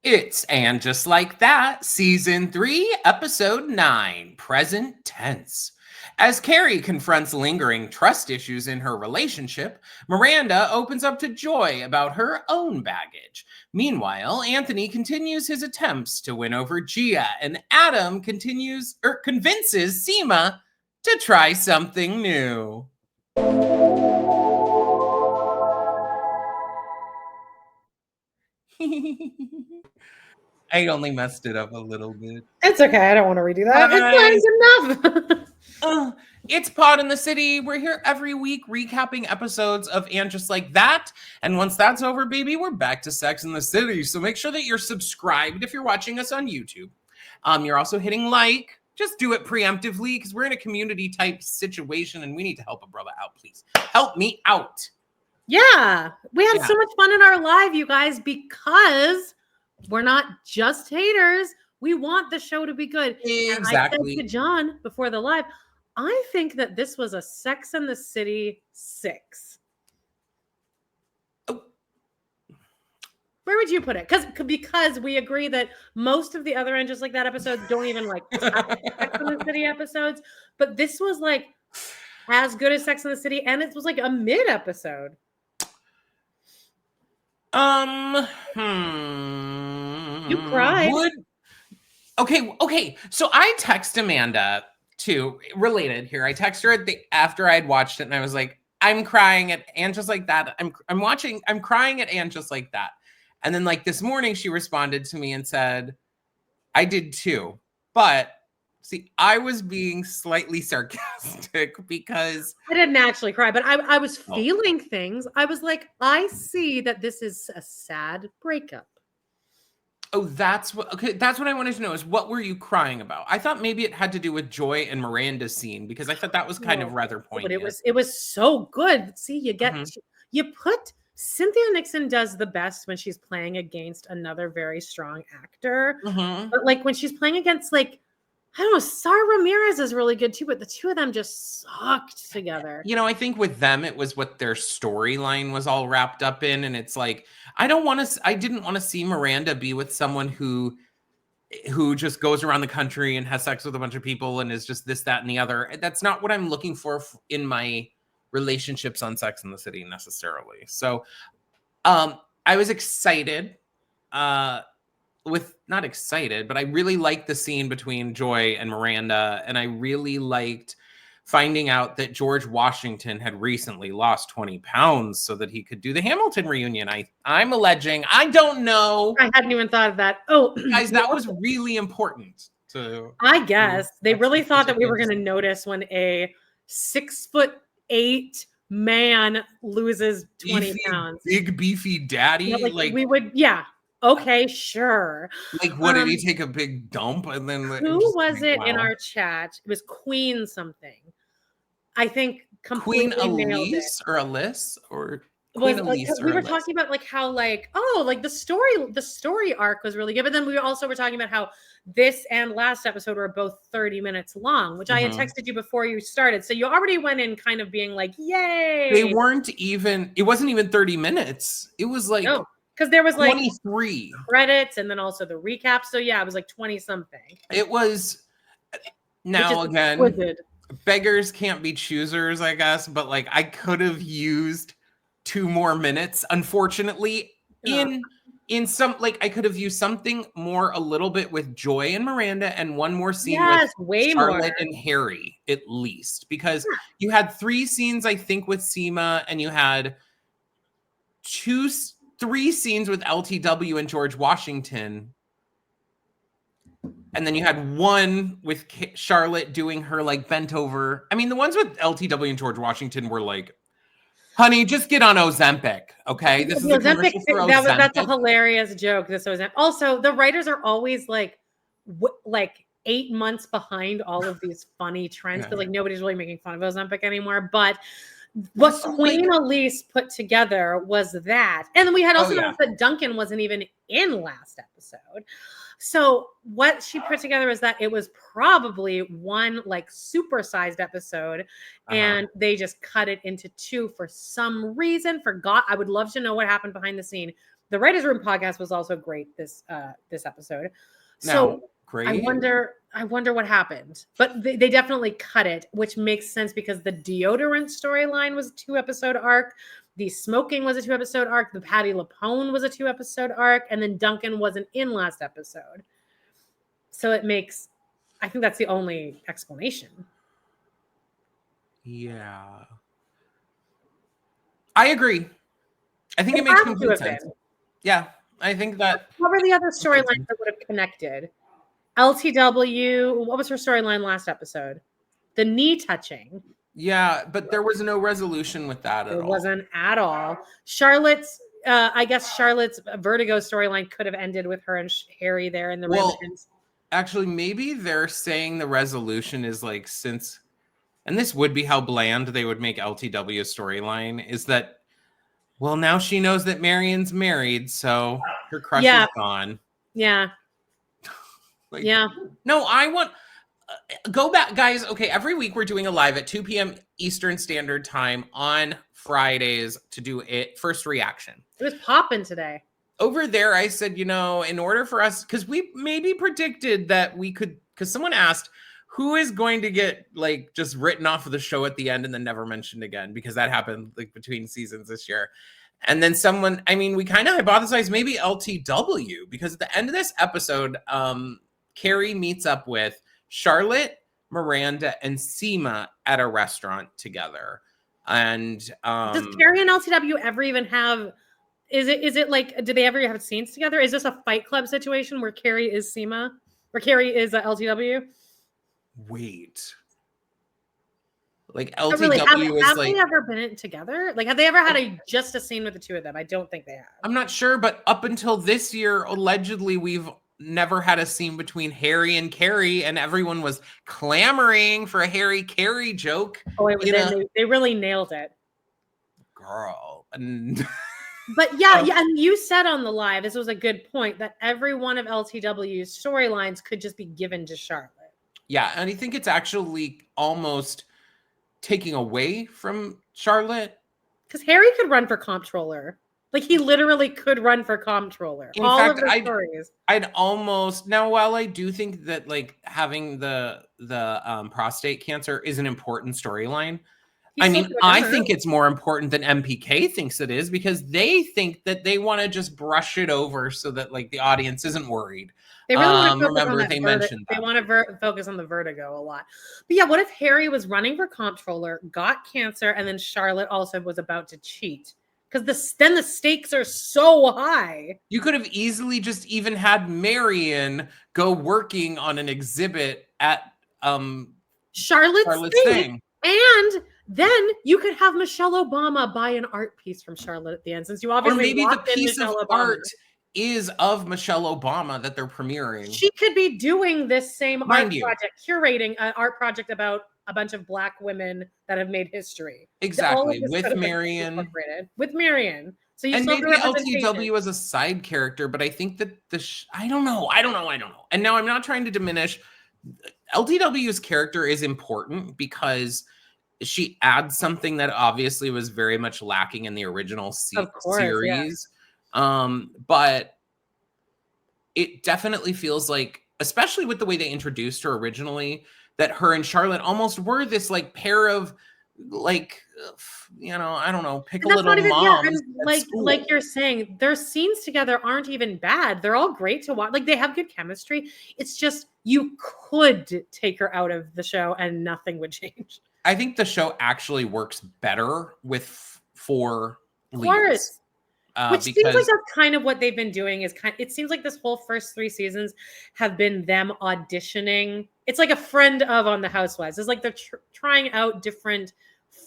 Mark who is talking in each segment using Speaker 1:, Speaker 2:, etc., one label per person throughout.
Speaker 1: It's And Just Like That, Season 3, Episode 9, Present Tense. As Carrie confronts lingering trust issues in her relationship, Miranda opens up to Joy about her own baggage. Meanwhile, Anthony continues his attempts to win over Gia, and Adam convinces Sema to try something new. I only messed it up a little bit.
Speaker 2: It's okay. I don't want to redo that. It's fine. Good enough.
Speaker 1: It's Pod in the City. We're here every week recapping episodes of And Just Like That. And once that's over, baby, we're back to Sex in the City. So make sure that you're subscribed if you're watching us on YouTube. You're also hitting like. Just do it preemptively because we're in a community type situation and we need to help a brother out, please. Help me out.
Speaker 2: Yeah. We had so much fun in our live, you guys, because we're not just haters. We want the show to be good.
Speaker 1: Exactly.
Speaker 2: And I said to John before the live, I think that this was a Sex and the City 6.
Speaker 1: Oh.
Speaker 2: Where would you put it? Because we agree that most of the other And Just Like That episodes don't even like Sex and the City episodes. But this was like as good as Sex and the City, and it was like a mid episode. You cried.
Speaker 1: Okay. So I text Amanda too, related here. I text her after I had watched it, and I was like, I'm crying at And Just Like That. I'm crying at And Just Like That. And then like this morning, she responded to me and said, I did too. But see, I was being slightly sarcastic because
Speaker 2: I didn't actually cry, but I was feeling things. I was like, I see that this is a sad breakup.
Speaker 1: Oh, that's what I wanted to know is what were you crying about? I thought maybe it had to do with Joy and Miranda's scene because I thought that was kind of rather poignant.
Speaker 2: But it was so good. See, you put Cynthia Nixon does the best when she's playing against another very strong actor. But like when she's playing against like, I don't know, Sara Ramirez is really good too, but the two of them just sucked together.
Speaker 1: You know, I think with them, it was what their storyline was all wrapped up in. And it's like, I didn't want to see Miranda be with someone who just goes around the country and has sex with a bunch of people and is just this, that, and the other. That's not what I'm looking for in my relationships on Sex and the City necessarily. So I was excited. Not excited, but I really liked the scene between Joy and Miranda, and I really liked finding out that George Washington had recently lost 20 pounds so that he could do the Hamilton reunion. I'm alleging. I don't know.
Speaker 2: I hadn't even thought of that. Oh,
Speaker 1: guys, that was really important.
Speaker 2: I guess they really thought that we were going to notice when a 6'8" man loses 20 pounds.
Speaker 1: Big beefy daddy.
Speaker 2: You know, like we would, yeah. Okay, sure.
Speaker 1: Like, what did he take a big dump and then?
Speaker 2: Who was it in our chat? It was Queen something. I think
Speaker 1: Queen Elise or Alice or
Speaker 2: Queen Elise. We were talking about like how like the story arc was really good, but then we also were talking about how this and last episode were both 30 minutes long, which I had texted you before you started. So you already went in kind of being like, yay.
Speaker 1: They weren't even. It wasn't even 30 minutes. It was like.
Speaker 2: No. Because there was
Speaker 1: 23
Speaker 2: credits and then also the recap. So yeah, it was like 20 something.
Speaker 1: It was now again, beggars can't be choosers, I guess. But like I could have used 2 more minutes, unfortunately. In some I could have used something more a little bit with Joy and Miranda and one more scene with Charlotte and Harry, at least. Because you had 3 scenes, I think, with Sema, and you had 3 scenes with LTW and George Washington. And then you had 1 with Charlotte doing her like bent over. I mean, the ones with LTW and George Washington were like, honey, just get on Ozempic. Okay. This is a commercial for Ozempic.
Speaker 2: That's a hilarious joke. This Ozempic. Also, the writers are always like 8 months behind all of these funny trends. Because like nobody's really making fun of Ozempic anymore. But what Queen Elise put together was that. And then we had also noticed that Duncan wasn't even in last episode. So what she put together is that it was probably one like supersized episode and they just cut it into 2 for some reason. Forgot. I would love to know what happened behind the scene. The Writers Room podcast was also great this episode. So
Speaker 1: No, great.
Speaker 2: I wonder what happened. But they definitely cut it, which makes sense because the deodorant storyline was a 2-episode arc. The smoking was a 2-episode arc. The Patti LuPone was a 2-episode arc. And then Duncan wasn't in last episode. So it makes, I think that's the only explanation.
Speaker 1: Yeah. I agree. I think it makes complete sense. Yeah, I think that.
Speaker 2: What were the other storylines that would have connected? LTW, what was her storyline last episode? The knee touching.
Speaker 1: Yeah, but there was no resolution with that at all.
Speaker 2: There wasn't at all. Charlotte's, I guess Charlotte's Vertigo storyline could have ended with her and Harry there in the reminiscent.
Speaker 1: Actually, maybe they're saying the resolution is like since, and this would be how bland they would make LTW storyline, is that, well, now she knows that Marion's married, so her crush is gone.
Speaker 2: Yeah.
Speaker 1: Like, yeah. No, I want... go back, guys. Okay, every week we're doing a live at 2 p.m. Eastern Standard Time on Fridays to do it first reaction.
Speaker 2: It was popping today.
Speaker 1: Over there, I said, in order for us... because we maybe predicted that we could... because someone asked... who is going to get just written off of the show at the end and then never mentioned again? Because that happened between seasons this year. And then we kind of hypothesized maybe LTW, because at the end of this episode, Carrie meets up with Charlotte, Miranda, and Sema at a restaurant together. And
Speaker 2: does Carrie and LTW ever even have? Is it like? Do they ever have scenes together? Is this a Fight Club situation where Carrie is Sema or Carrie is LTW?
Speaker 1: Wait, LTW
Speaker 2: have they ever been together? Have they ever had just a scene with the two of them? I don't think they have.
Speaker 1: I'm not sure, but up until this year, allegedly, we've never had a scene between Harry and Carrie, and everyone was clamoring for a Harry-Carrie joke.
Speaker 2: Oh, they really nailed it,
Speaker 1: girl.
Speaker 2: But yeah, and you said on the live, this was a good point, that every one of LTW's storylines could just be given to Charlotte.
Speaker 1: Yeah, and I think it's actually almost taking away from Charlotte.
Speaker 2: Because Harry could run for comptroller. He literally could run for comptroller.
Speaker 1: In fact, I'd almost... now, while I do think that having the prostate cancer is an important storyline, I think it's more important than MPK thinks it is, because they think that they want to just brush it over so that the audience isn't worried.
Speaker 2: They really want to focus on that mentioned that. They want to focus on the vertigo a lot. But yeah, what if Harry was running for comptroller, got cancer, and then Charlotte also was about to cheat? Because then the stakes are so high.
Speaker 1: You could have easily just even had Marion go working on an exhibit at
Speaker 2: Charlotte's thing. And then you could have Michelle Obama buy an art piece from Charlotte at the end, since you obviously...
Speaker 1: or maybe the piece of art is of Michelle Obama that they're premiering.
Speaker 2: She could be doing this same art project, curating an art project about a bunch of Black women that have made history.
Speaker 1: Exactly, with Marion.
Speaker 2: With Marion. So you
Speaker 1: and maybe LTW as a side character, but I think that I don't know. And now I'm not trying to diminish. LTW's character is important because she adds something that obviously was very much lacking in the original series. Yeah. But it definitely feels like, especially with the way they introduced her originally, that her and Charlotte almost were this pair of I don't know, pick a little moms.
Speaker 2: Like you're saying, their scenes together aren't even bad. They're all great to watch. They have good chemistry. It's just you could take her out of the show and nothing would change.
Speaker 1: I think the show actually works better with 4 leads.
Speaker 2: Which seems like that's kind of what they've been doing. It seems like this whole first 3 seasons have been them auditioning. It's like a friend of on the Housewives. It's like they're trying out different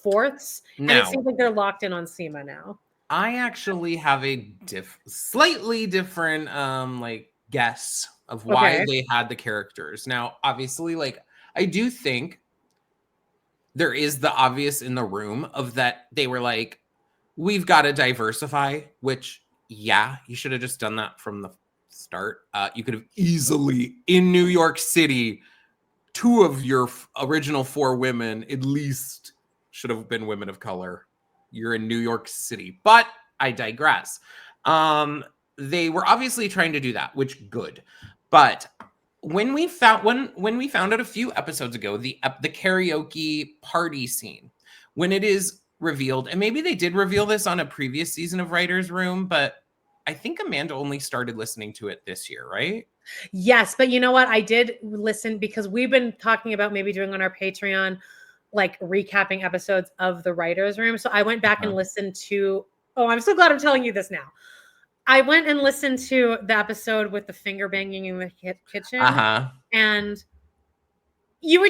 Speaker 2: fourths, and it seems like they're locked in on Sema now.
Speaker 1: I actually have a slightly different guess of why they had the characters. Now, obviously, I do think there is the obvious in the room of that they were we've got to diversify, which, yeah, you should have just done that from the start. You could have easily, in New York City, 2 of your original 4 women at least should have been women of color. You're in New York City. But I digress. they were obviously trying to do that, which good. But when we found out a few episodes ago, the karaoke party scene, when it is revealed, and maybe they did reveal this on a previous season of Writer's Room, but I think Amanda only started listening to it this year, right?
Speaker 2: Yes, but you know what? I did listen because we've been talking about maybe doing on our Patreon, like recapping episodes of the Writer's Room. So I went back and listened to, oh, I'm so glad I'm telling you this now. I went and listened to the episode with the finger banging in the kitchen. And you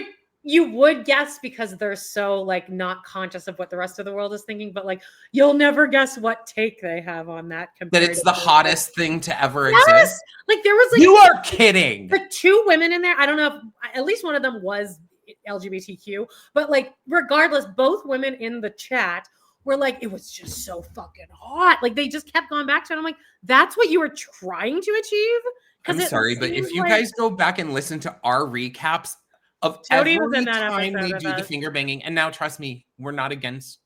Speaker 2: would guess because they're so like not conscious of what the rest of the world is thinking, but like you'll never guess what take they have on that.
Speaker 1: That it's the hottest thing to ever exist.
Speaker 2: Like there was like,
Speaker 1: you are kidding.
Speaker 2: The two women in there. I don't know if at least one of them was LGBTQ, but like regardless, both women in the chat were like, it was just so fucking hot. Like they just kept going back to it. I'm like, that's what you were trying to achieve?
Speaker 1: I'm sorry, but if you guys go back and listen to our recaps of every time we do the finger banging, and now trust me, we're not against.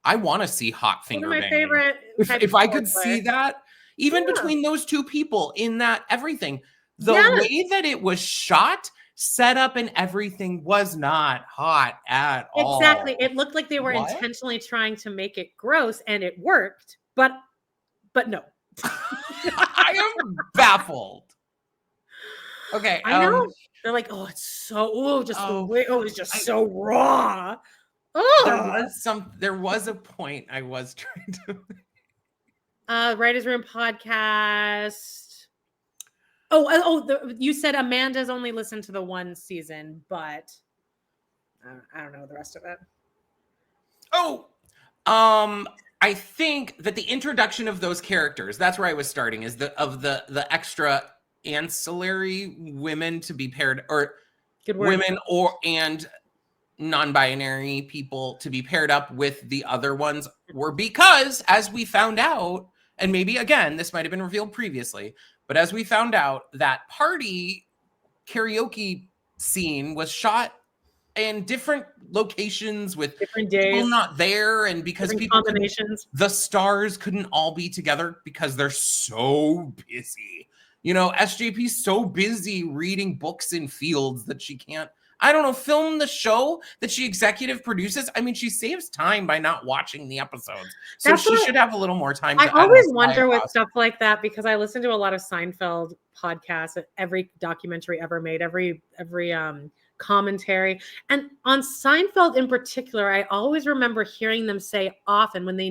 Speaker 1: I want to see hot finger banging.
Speaker 2: Favorite.
Speaker 1: If I could see that, even between those two people in that everything, the way that it was shot, set up, and everything was not hot at all.
Speaker 2: Exactly. It looked like they were intentionally trying to make it gross, and it worked, but no.
Speaker 1: I am baffled. Okay.
Speaker 2: I know. They're like, oh, it's so, it's just so raw. Oh,
Speaker 1: there was a point I was trying to.
Speaker 2: Writer's Room podcast. You said Amanda's only listened to the one season, but I don't know the rest of it.
Speaker 1: I think that the introduction of those characters, that's where I was starting, is the extra ancillary women to be paired, or women and non-binary people to be paired up with the other ones, were because, as we found out, and maybe again this might have been revealed previously, but as we found out, that party karaoke scene was shot in different locations with
Speaker 2: different days,
Speaker 1: people not there, and because people
Speaker 2: the
Speaker 1: stars couldn't all be together because they're so busy. You know, SJP's so busy reading books in fields that she can't, I don't know, film the show that she executive produces. I mean, she saves time by not watching the episodes. So she should have a little more time.
Speaker 2: I always wonder with stuff like that, because I listen to a lot of Seinfeld podcasts, every documentary ever made, every commentary. And on Seinfeld in particular, I always remember hearing them say often when they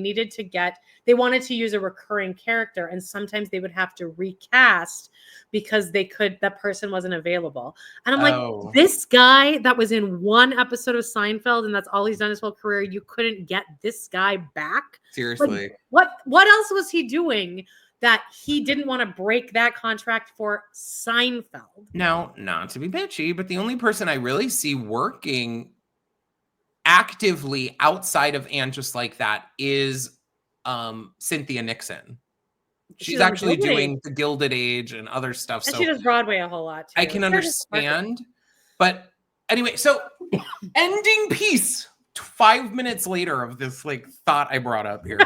Speaker 2: wanted to use a recurring character, and sometimes they would have to recast because that person wasn't available. And I'm like, this guy that was in one episode of Seinfeld and that's all he's done his whole career, you couldn't get this guy back?
Speaker 1: Seriously.
Speaker 2: Like, what else was he doing that he didn't want to break that contract for Seinfeld? Now,
Speaker 1: not to be bitchy, but the only person I really see working actively outside of Anne just like that is Cynthia Nixon. She's actually doing The Gilded Age and other stuff.
Speaker 2: And she does Broadway a whole lot too.
Speaker 1: I can understand. But anyway, so ending piece 5 minutes later of this like thought I brought up here.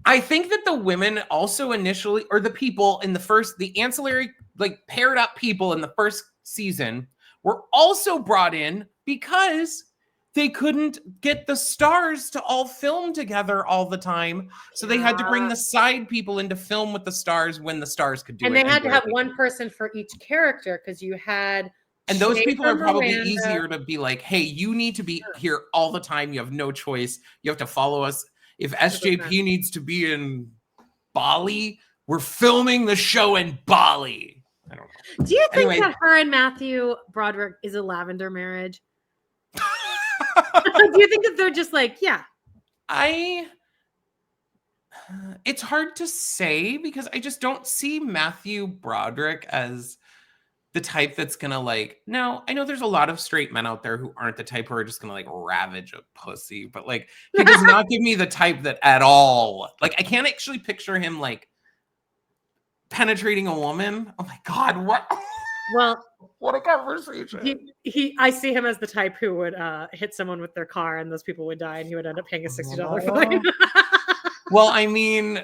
Speaker 1: I think that the women also initially, or the people in the ancillary, like paired up people in the first season were also brought in because they couldn't get the stars to all film together all the time. So they had to bring the side people in to film with the stars when the stars could do it.
Speaker 2: And they had to have one person for each character, because you had...
Speaker 1: And those people are probably easier to be like, hey, you need to be here all the time. You have no choice. You have to follow us. If SJP needs to be in Bali, we're filming the show in Bali. I don't know.
Speaker 2: Do you think that her and Matthew Broderick is a lavender marriage? Do you think that they're just like,
Speaker 1: it's hard to say, because I just don't see Matthew Broderick as the type that's gonna like, now I know there's a lot of straight men out there who aren't the type who are just gonna like ravage a pussy, but like he does not give me the type that at all. Like I can't actually picture him like penetrating a woman. Oh my God, what?
Speaker 2: Well,
Speaker 1: what a conversation.
Speaker 2: I see him as the type who would hit someone with their car and those people would die and he would end up paying a $60 fine.
Speaker 1: Well, I mean,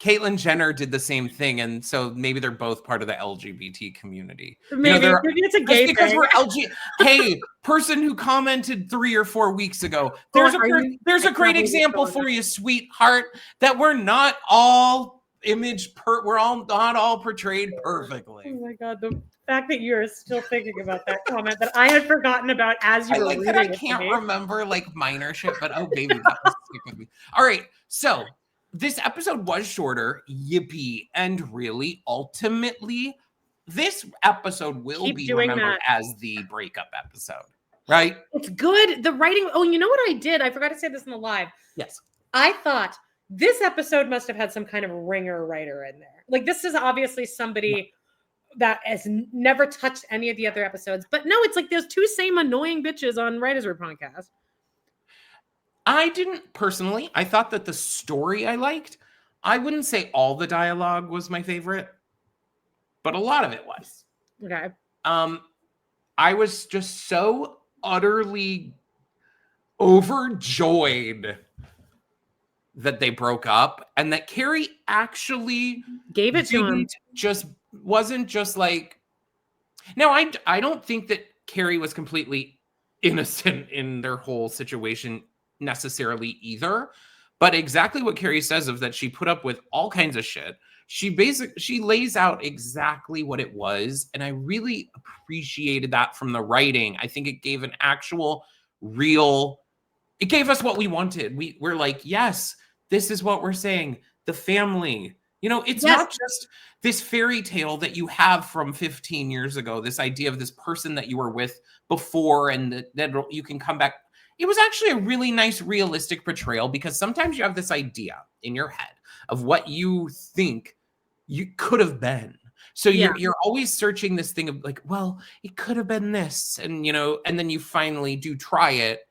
Speaker 1: Caitlyn Jenner did the same thing, and so maybe they're both part of the LGBT community.
Speaker 2: Maybe it's a gay
Speaker 1: because
Speaker 2: thing.
Speaker 1: we're Hey, person who commented 3 or 4 weeks ago, there's a great example for you, sweetheart, that we're not all we're all not all portrayed perfectly.
Speaker 2: Oh my God, the fact that you're still thinking about that comment that I had forgotten about as you were reading
Speaker 1: that I
Speaker 2: it
Speaker 1: can't
Speaker 2: to me.
Speaker 1: remember like minor shit, but oh baby, that was sick with me. All right, so this episode was shorter, yippee, and really, ultimately, this episode will be remembered as the breakup episode, right?
Speaker 2: It's good. The writing. Oh, you know what I did? I forgot to say this in the live.
Speaker 1: Yes.
Speaker 2: I thought this episode must have had some kind of ringer writer in there. Like, this is obviously somebody that has never touched any of the other episodes. But no, it's like there's two same annoying bitches on Writers Room podcast.
Speaker 1: I didn't personally. I thought that the story I liked. I wouldn't say all the dialogue was my favorite, but a lot of it was.
Speaker 2: Okay.
Speaker 1: I was just so utterly overjoyed that they broke up and that Carrie actually
Speaker 2: gave it to him.
Speaker 1: Wasn't just like. Now, I don't think that Carrie was completely innocent in their whole situation necessarily either, but exactly what Carrie says of that she put up with all kinds of shit. She lays out exactly what it was, and I really appreciated that from the writing. I think it gave an actual real. It gave us what we wanted. We're like, yes, this is what we're saying. The family. It's not just this fairy tale that you have from 15 years ago, this idea of this person that you were with before and that you can come back. It was actually a really nice, realistic portrayal because sometimes you have this idea in your head of what you think you could have been. So you're always searching this thing of like, well, it could have been this. And, and then you finally do try it.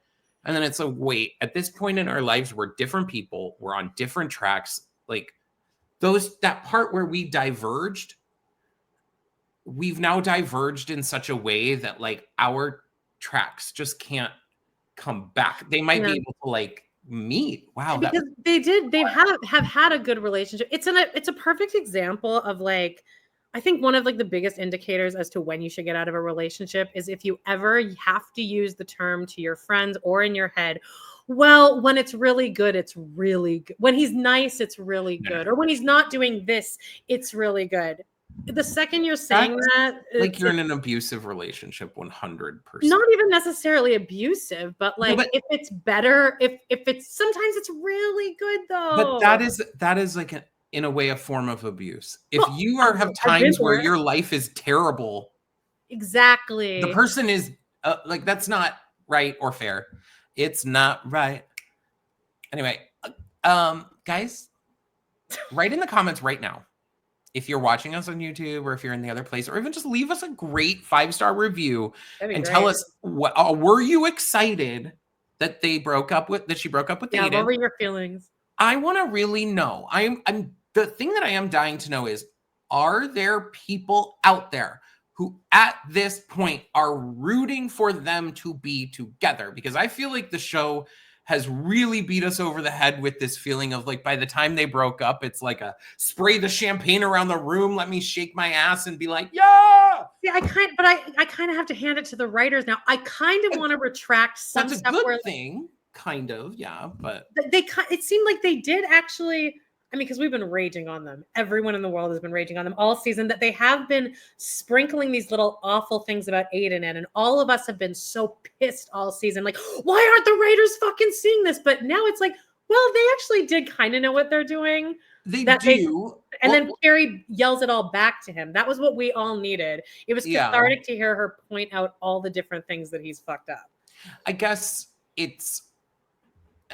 Speaker 1: And then it's like, wait, at this point in our lives, we're different people. We're on different tracks. Like that part where we diverged, we've now diverged in such a way that like our tracks just can't come back. They might be able to like meet. Wow.
Speaker 2: Because they have had a good relationship. It's a perfect example of like, I think one of like the biggest indicators as to when you should get out of a relationship is if you ever have to use the term to your friends or in your head, well, when it's really good, it's really good. When he's nice, it's really good. Or when he's not doing this, it's really good. The second you're saying that,
Speaker 1: like you're in an abusive relationship, 100%.
Speaker 2: Not even necessarily abusive, but like if it's better, if it's sometimes it's really good though.
Speaker 1: But that is like in a way a form of abuse. If you have times where your life is terrible,
Speaker 2: exactly,
Speaker 1: the person is like that's not right or fair. It's not right. Anyway, guys, write in the comments right now. If you're watching us on YouTube or if you're in the other place, or even just leave us a great 5-star review and tell us were you excited that she broke up with Aiden?
Speaker 2: What were your feelings?
Speaker 1: I want to really know. I'm the thing that I am dying to know is, are there people out there who at this point are rooting for them to be together? Because I feel like the show has really beat us over the head with this feeling of like, by the time they broke up, it's like a spray the champagne around the room, let me shake my ass and be like, yeah.
Speaker 2: Yeah, I kind of have to hand it to the writers now. I kind of want to retract some
Speaker 1: stuff. That's a good thing, kind of, yeah. But
Speaker 2: it seemed like they did actually. I mean, because we've been raging on them. Everyone in the world has been raging on them all season, that they have been sprinkling these little awful things about Aiden in. And all of us have been so pissed all season. Like, why aren't the writers fucking seeing this? But now it's like, well, they actually did kind of know what they're doing.
Speaker 1: They do.
Speaker 2: Then Carrie yells it all back to him. That was what we all needed. It was cathartic to hear her point out all the different things that he's fucked up.
Speaker 1: I guess it's...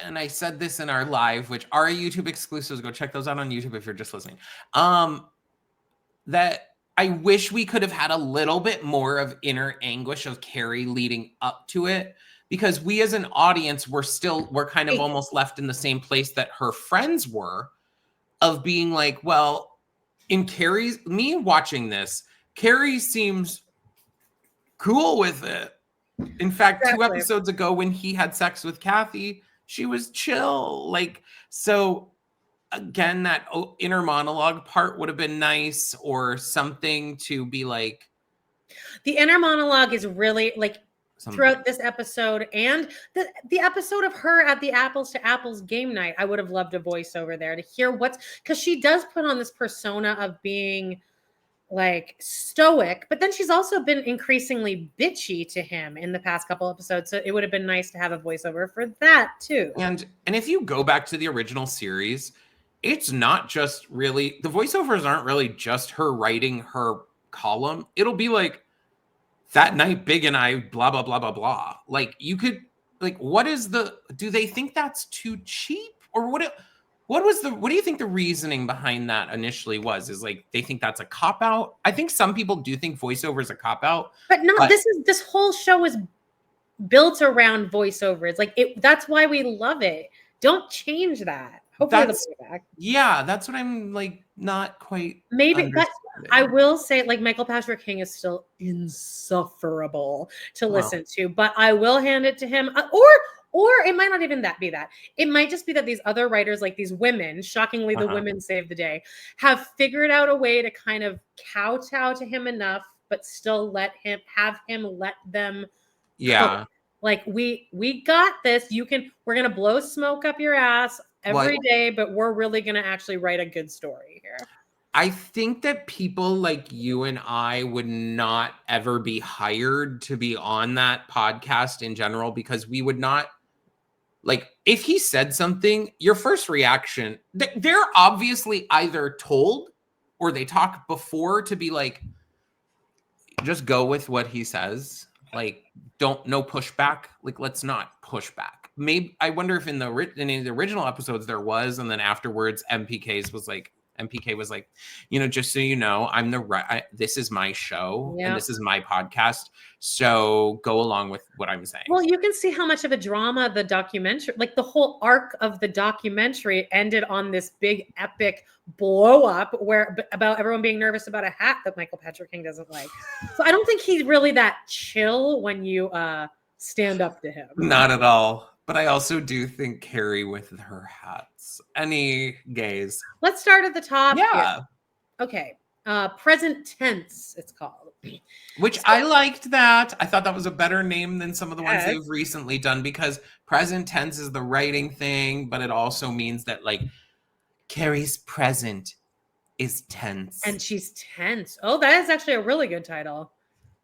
Speaker 1: And I said this in our live, which are YouTube exclusives. Go check those out on YouTube if you're just listening. That I wish we could have had a little bit more of inner anguish of Carrie leading up to it, because we as an audience we're kind of almost left in the same place that her friends were, of being like, well, me watching this, Carrie seems cool with it. In fact, 2 episodes ago when he had sex with Kathy, she was chill. Like, so again, that inner monologue part would have been nice, or something to be like.
Speaker 2: The inner monologue is really like
Speaker 1: Something.
Speaker 2: Throughout this episode and the episode of her at the Apples to Apples game night. I would have loved a voiceover there to hear because she does put on this persona of being like stoic, but then she's also been increasingly bitchy to him in the past couple episodes. So it would have been nice to have a voiceover for that too.
Speaker 1: And if you go back to the original series, it's not just really, the voiceovers aren't really just her writing her column. It'll be like, that night Big and I blah blah blah blah blah. Like, you could, like, do they think that's too cheap, or what do you think the reasoning behind that initially was? Is like they think that's a cop out? I think some people do think voiceover is a cop out.
Speaker 2: But no, this whole show is built around voiceovers. Like that's why we love it. Don't change that. Hopefully they'll be back.
Speaker 1: Yeah, that's what I'm like not quite.
Speaker 2: Maybe, but I will say, like, Michael Patrick King is still insufferable to listen to, but I will hand it to him. Or it might not even be that. It might just be that these other writers, like these women, shockingly, the women save the day, have figured out a way to kind of kowtow to him enough, but still let them.
Speaker 1: Yeah.
Speaker 2: Cope. Like we got this. We're gonna blow smoke up your ass every day, but we're really gonna actually write a good story here.
Speaker 1: I think that people like you and I would not ever be hired to be on that podcast in general, because we would not, like, if he said something, your first reaction, they're obviously either told or they talk before to be like, just go with what he says. Like, no pushback. Like, let's not push back. Maybe, I wonder if in the original episodes there was, and then afterwards MPK was like, just so you know, this is my show and this is my podcast. So go along with what I'm saying.
Speaker 2: Well, you can see how much of a drama the documentary, like the whole arc of the documentary ended on this big epic blow up about everyone being nervous about a hat that Michael Patrick King doesn't like. So I don't think he's really that chill when you stand up to him.
Speaker 1: Not at all. But I also do think Carrie with her hats. Any gays?
Speaker 2: Let's start at the top.
Speaker 1: Yeah.
Speaker 2: Here. Okay. Present tense, it's called.
Speaker 1: Which I liked that. I thought that was a better name than some of the ones they've recently done, because present tense is the writing thing, but it also means that, like, Carrie's present is tense.
Speaker 2: And she's tense. Oh, that is actually a really good title.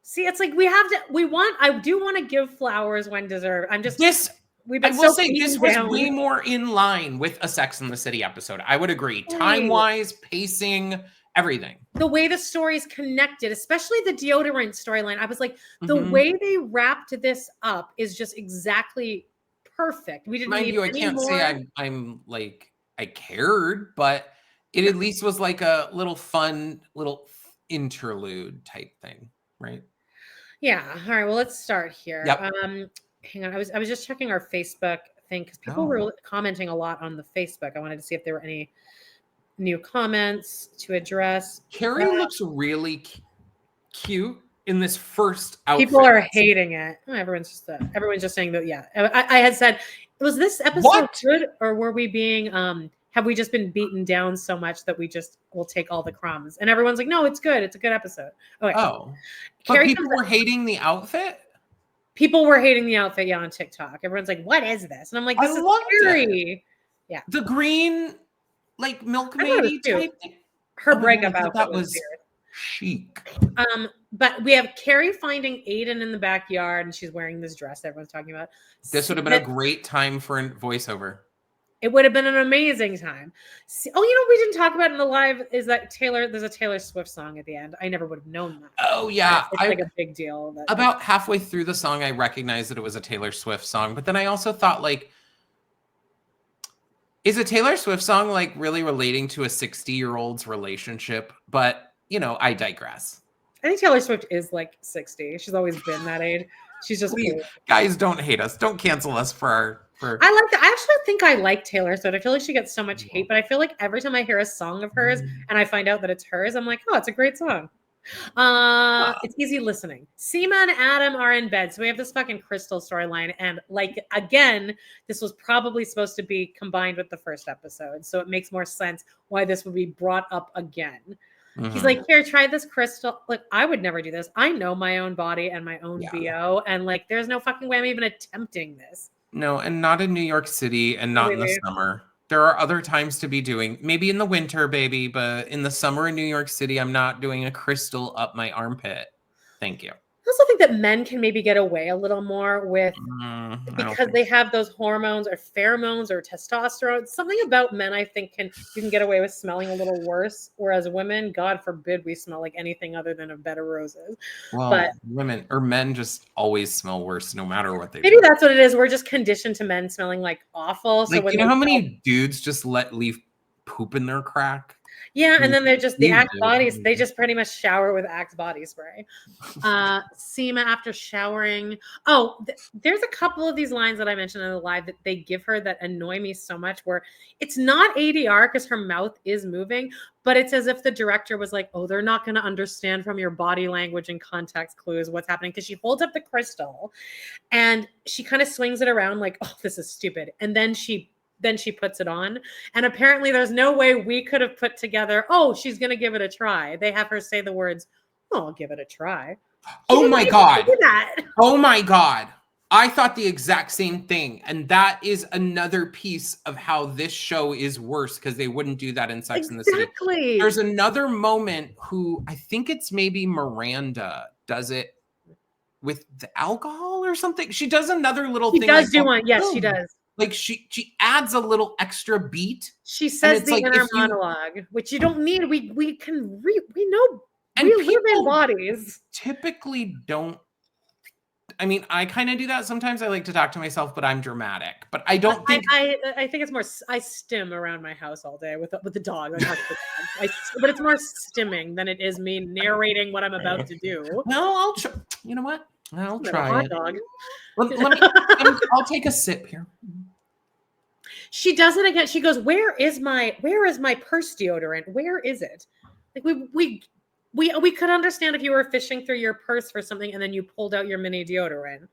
Speaker 2: See, it's like I do want to give flowers when deserved. I will say this was way more in line with a Sex and the City episode. I would agree. Time-wise, pacing, everything. The way the stories connected, especially the deodorant storyline, I was like, the way they wrapped this up is just exactly perfect. We didn't need any more. I can't say I'm like, I cared, but it at least was like a little fun, little interlude type thing, right? Yeah. All right. Well, let's start here. Yep. Hang on. I was just checking our Facebook thing because people were commenting a lot on the Facebook. I wanted to see if there were any new comments to address. Carrie looks really cute in this first outfit. People are hating it. Everyone's just saying that. Yeah. I had said, was this episode good, or were we being have we just been beaten down so much that we just will take all the crumbs? And everyone's like, no, it's good. It's a good episode. Okay. Oh, but people were hating the outfit. People were hating the outfit, on TikTok. Everyone's like, what is this? And I'm like, this is Carrie. Yeah. The green, like, milkmaid type thing. Her breakup outfit was weird. Chic. But we have Carrie finding Aiden in the backyard, and she's wearing this dress that everyone's talking about. This would have been a great time for a voiceover. It would have been an amazing time. We didn't talk about in the live is that there's a Taylor Swift song at the end. I never would have known that. Oh, yeah. It's like a big deal. About halfway through the song, I recognized that it was a Taylor Swift song. But then I also thought, like, is a Taylor Swift song, like, really relating to a 60-year-old's relationship? But, I digress. I think Taylor Swift is, like, 60. She's always been that age. She's just guys, don't hate us. Don't cancel us for our... I like that. I actually think I like Taylor Swift. I feel like she gets so much hate, but I feel like every time I hear a song of hers and I find out that it's hers, I'm like, oh, it's a great song. It's easy listening. Sema and Adam are in bed. So we have this fucking crystal storyline. And like, again, this was probably supposed to be combined with the first episode. So it makes more sense why this would be brought up again. He's like, here, try this crystal. Like, I would never do this. I know my own body and my own BO. And like, there's no fucking way I'm even attempting this.
Speaker 1: No, and not in New York City and not in the summer. There are other times to be doing, maybe in the winter, baby, but in the summer in New York City, I'm not doing a crystal up my armpit. Thank you.
Speaker 2: I also think that men can maybe get away a little more with because they have those hormones or pheromones or testosterone. Something about men, I think, you can get away with smelling a little worse. Whereas women, God forbid, we smell like anything other than a bed of roses.
Speaker 1: Well,
Speaker 2: but
Speaker 1: women or men just always smell worse, no matter what they do.
Speaker 2: Maybe that's what it is. We're just conditioned to men smelling like awful. So
Speaker 1: like, you know how many dudes just leave poop in their crack?
Speaker 2: Yeah, and then they're just the Axe bodies. They just pretty much shower with Axe body spray. Sema after showering. Oh, there's a couple of these lines that I mentioned in the live that they give her that annoy me so much. Where it's not ADR because her mouth is moving, but it's as if the director was like, "Oh, they're not going to understand from your body language and context clues what's happening." Because she holds up the crystal, and she kind of swings it around like, "Oh, this is stupid," and then she puts it on. And apparently there's no way we could have put together, oh, she's going to give it a try. They have her say the words, oh, I'll give it a try.
Speaker 1: Oh my God. Oh my God. I thought the exact same thing. And that is another piece of how this show is worse because they wouldn't do that in Sex and the City. There's another moment who I think it's maybe Miranda does it with the alcohol or something. She does another little thing.
Speaker 2: She does do one. Yes, she does.
Speaker 1: Like she adds a little extra beat.
Speaker 2: She says the inner monologue, which you don't need. We know and we live in bodies.
Speaker 1: Typically don't. I mean, I kind of do that sometimes. I like to talk to myself, but I'm dramatic. But I don't think.
Speaker 2: I think it's more. I stim around my house all day with the dog. But it's more stimming than it is me narrating what I'm about to do.
Speaker 1: No, I'll try. You know what? I'll try
Speaker 2: hot dog.
Speaker 1: I'll take a sip here.
Speaker 2: She does it again. She goes, where is my purse deodorant? Where is it? Like we could understand if you were fishing through your purse for something and then you pulled out your mini deodorant.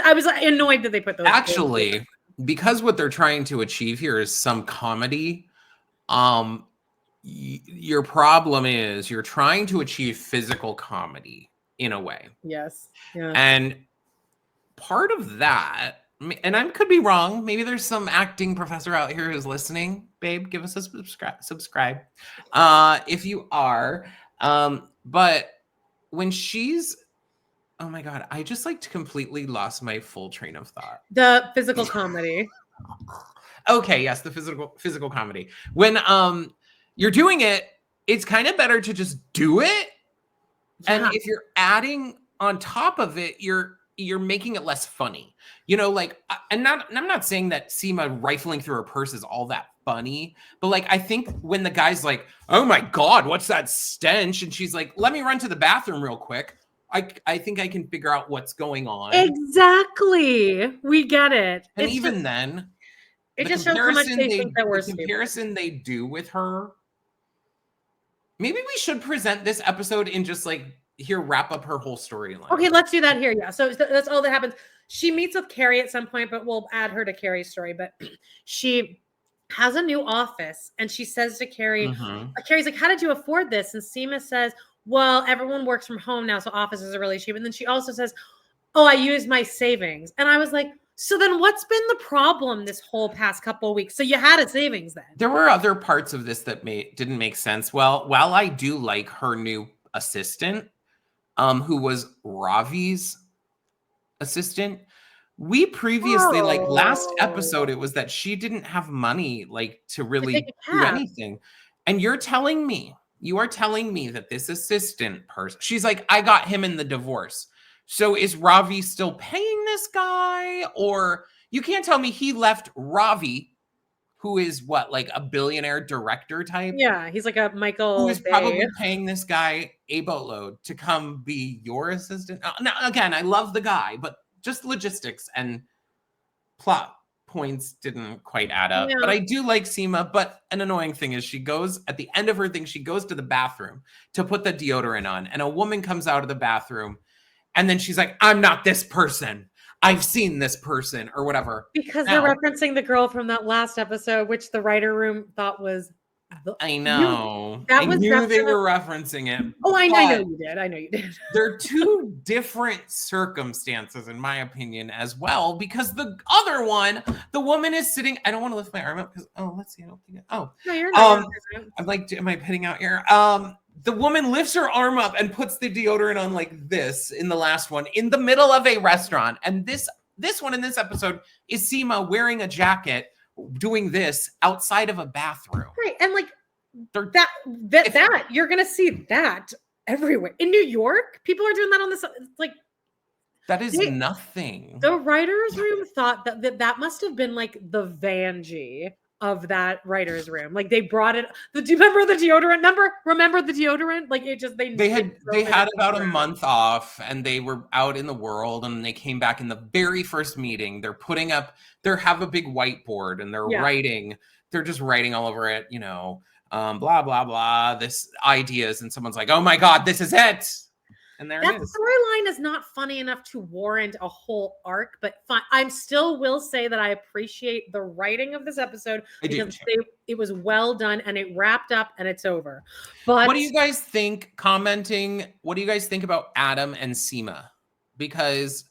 Speaker 2: I was annoyed that they put those.
Speaker 1: Actually, because what they're trying to achieve here is some comedy. Your problem is you're trying to achieve physical comedy in a way.
Speaker 2: Yes. Yeah.
Speaker 1: And part of that, and I could be wrong. Maybe there's some acting professor out here who's listening. Babe, give us a subscribe. If you are. But when she's, oh my God, I just completely lost my full train of thought.
Speaker 2: The physical comedy.
Speaker 1: Okay, yes, the physical comedy. When you're doing it, it's kind of better to just do it. Yeah. And if you're adding on top of it, you're making it less funny. You know, I'm not saying that Sema rifling through her purse is all that funny, but I think when the guy's like, oh my God, what's that stench? And she's like, let me run to the bathroom real quick. I think I can figure out what's going on.
Speaker 2: Exactly. We get it.
Speaker 1: And it's even then,
Speaker 2: it just shows how much they think that we're
Speaker 1: the comparison they do with her. Maybe we should present this episode in just here, wrap up her whole storyline.
Speaker 2: Okay, let's do that here. Yeah. So that's all that happens. She meets with Carrie at some point, but we'll add her to Carrie's story. But she has a new office and she says to Carrie, Carrie's like, how did you afford this? And Sema says, well, everyone works from home now, so offices are really cheap. And then she also says, oh, I used my savings. And I was like, so then what's been the problem this whole past couple of weeks? So you had a savings then.
Speaker 1: There were other parts of this that didn't make sense. Well, while I do like her new assistant, who was Ravi's assistant, we previously last episode, it was that she didn't have money to really do anything. And you are telling me that this assistant person, she's like, I got him in the divorce. So is Ravi still paying this guy? Or you can't tell me he left Ravi, who is what, a billionaire director type?
Speaker 2: Yeah, he's like a Michael.
Speaker 1: Who is probably paying this guy a boatload to come be your assistant. Now, again, I love the guy, but just logistics and plot points didn't quite add up.
Speaker 2: Yeah.
Speaker 1: But I do like Sema. But an annoying thing is she goes at the end of her thing, she goes to the bathroom to put the deodorant on. And a woman comes out of the bathroom and then she's like, I'm not this person. I've seen this person or whatever.
Speaker 2: Because
Speaker 1: Now,
Speaker 2: they're referencing the girl from that last episode, which the writer room thought was
Speaker 1: I know.
Speaker 2: That
Speaker 1: I
Speaker 2: was
Speaker 1: knew they
Speaker 2: definitely-
Speaker 1: were referencing it.
Speaker 2: Oh, I know
Speaker 1: but
Speaker 2: you did. I know you did.
Speaker 1: They're two different circumstances, in my opinion, as well. Because the other one, the woman is sitting. I don't want to lift my arm up because let's see. I don't think. Oh,
Speaker 2: No, you're not.
Speaker 1: I'm like, am I pitting out here? The woman lifts her arm up and puts the deodorant on like this in the last one in the middle of a restaurant. And this one in this episode is Sema wearing a jacket, doing this outside of a bathroom.
Speaker 2: Right, and like that you're gonna see that everywhere in New York. People are doing that on this. It's like
Speaker 1: that is nothing.
Speaker 2: The writers' room thought that must have been like the Vanjie of that writer's room. Like they brought it. Do you remember the deodorant number? Remember the deodorant? Like it just they
Speaker 1: had about a month off and they were out in the world and they came back in the very first meeting. They're putting up. They have a big whiteboard and they're writing. They're just writing all over it. You know, blah blah blah. This ideas and someone's like, oh my god, this is it. And there
Speaker 2: that
Speaker 1: it is.
Speaker 2: storyline is not funny enough to warrant a whole arc, but fine. I still will say that I appreciate the writing of this episode because it was well done and it wrapped up and it's over. But
Speaker 1: what do you guys think? Commenting, what do you guys think about Adam and Sema? Because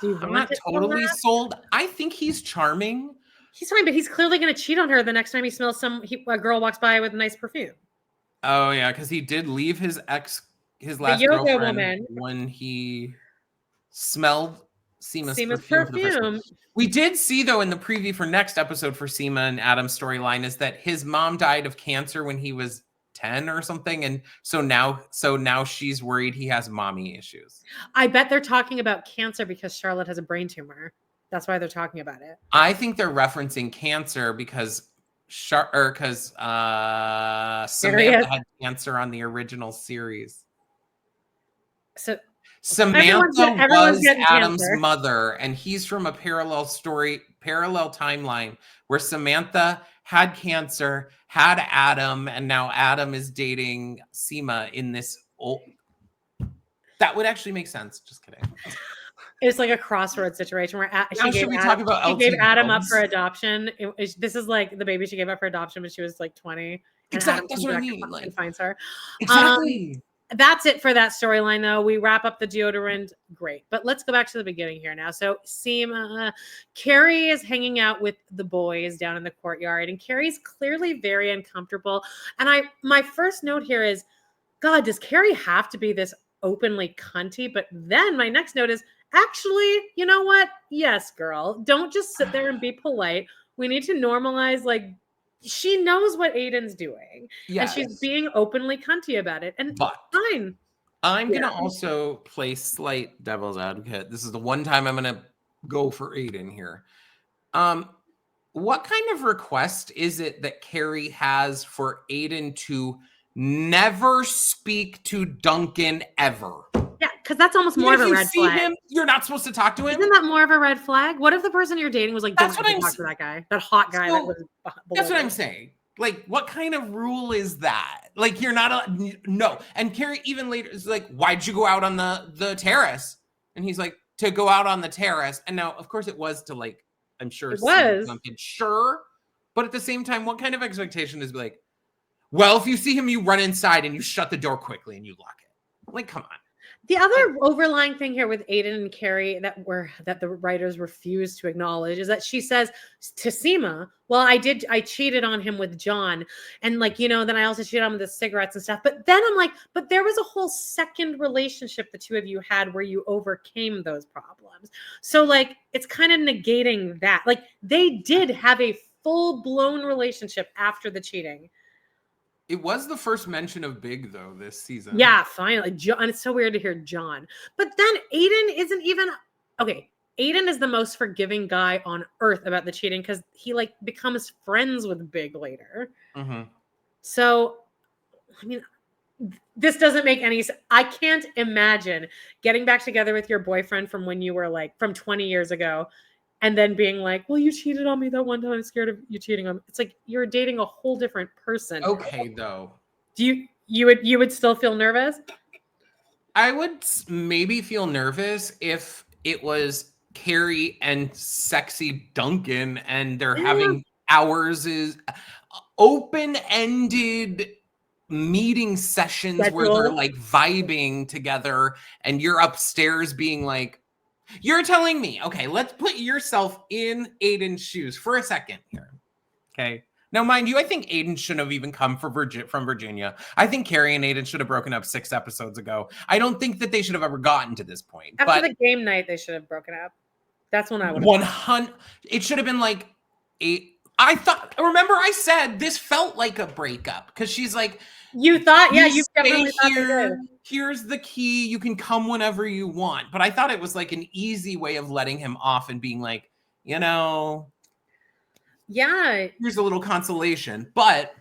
Speaker 1: I'm not totally sold. I think he's charming.
Speaker 2: He's fine, but he's clearly going to cheat on her the next time he smells a girl walks by with nice perfume.
Speaker 1: Oh yeah, because he did leave his last girlfriend
Speaker 2: woman
Speaker 1: when he smelled Sema's
Speaker 2: perfume.
Speaker 1: We did see though in the preview for next episode for Sema and Adam's storyline is that his mom died of cancer when he was 10 or something, and so now she's worried he has mommy issues.
Speaker 2: I bet they're talking about cancer because Charlotte has a brain tumor. That's why they're talking about it.
Speaker 1: I think they're referencing cancer because Samantha had cancer on the original series.
Speaker 2: So
Speaker 1: Samantha was Adam's
Speaker 2: cancer.
Speaker 1: mother, and he's from a parallel timeline where Samantha had cancer, had Adam, and now Adam is dating Sema in this. That would actually make sense. Just kidding.
Speaker 2: It's like a crossroads situation where
Speaker 1: she gave
Speaker 2: Adam up for adoption. This is like the baby she gave up for adoption when she was like 20.
Speaker 1: Exactly. That's what I mean.
Speaker 2: And finds her.
Speaker 1: Exactly.
Speaker 2: That's it for that storyline, though. We wrap up the deodorant. Great. But let's go back to the beginning here now. So Carrie is hanging out with the boys down in the courtyard, and Carrie's clearly very uncomfortable. And my first note here is, God, does Carrie have to be this openly cunty? But then my next note is, actually, you know what? Yes, girl. Don't just sit there and be polite. We need to normalize, like, she knows what Aiden's doing. Yes. And she's being openly cunty about it. And fine.
Speaker 1: I'm going to also play slight devil's advocate. This is the one time I'm going to go for Aiden here. What kind of request is it that Carrie has for Aiden to never speak to Duncan ever?
Speaker 2: Yeah, because that's almost more of a red flag.
Speaker 1: You're not supposed to talk to him.
Speaker 2: Isn't that more of a red flag? What if the person you're dating was like,
Speaker 1: that's what I'm
Speaker 2: talk to that guy, that hot guy that was?
Speaker 1: That's what I'm saying. Like, what kind of rule is that? Like, you're not no. And Carrie even later is like, why'd you go out on the terrace? And he's like, to go out on the terrace. And now, of course, it was to like, I'm sure
Speaker 2: it was
Speaker 1: Duncan, sure, but at the same time, what kind of expectation is like, well, if you see him, you run inside and you shut the door quickly and you lock it. Like, come on.
Speaker 2: The other overlying thing here with Aiden and Carrie that the writers refuse to acknowledge is that she says to Sema, well, I cheated on him with John. And like, you know, then I also cheated on him with the cigarettes and stuff. But then I'm like, but there was a whole second relationship the two of you had where you overcame those problems. So like, it's kind of negating that. Like they did have a full-blown relationship after the cheating.
Speaker 1: It was the first mention of Big, though, this season.
Speaker 2: Yeah, finally. John, it's so weird to hear John. But then Aiden isn't even... Okay, Aiden is the most forgiving guy on earth about the cheating because he, like, becomes friends with Big later.
Speaker 1: Mm-hmm.
Speaker 2: So, I mean, this doesn't make any sense. I can't imagine getting back together with your boyfriend from when you were, like, from 20 years ago and then being like, well, you cheated on me that one time. I'm scared of you cheating on me. It's like you're dating a whole different person.
Speaker 3: Okay, though.
Speaker 2: Do you would still feel nervous?
Speaker 1: I would maybe feel nervous if it was Carrie and sexy Duncan and they're having hours is open-ended meeting sessions where they're like vibing together and you're upstairs being like, you're telling me, okay, let's put yourself in Aiden's shoes for a second here. Okay. Now, mind you, I think Aiden shouldn't have even come from Virginia. I think Carrie and Aiden should have broken up 6 episodes ago. I don't think that they should have ever gotten to this point.
Speaker 2: After the game night, they should have broken up. That's when I would have.
Speaker 1: 100. It should have been like remember I said this felt like a breakup because she's like,
Speaker 2: you thought, yeah, you definitely thought
Speaker 1: here. Here's the key. You can come whenever you want. But I thought it was like an easy way of letting him off and being like,
Speaker 2: yeah,
Speaker 1: here's a little consolation. But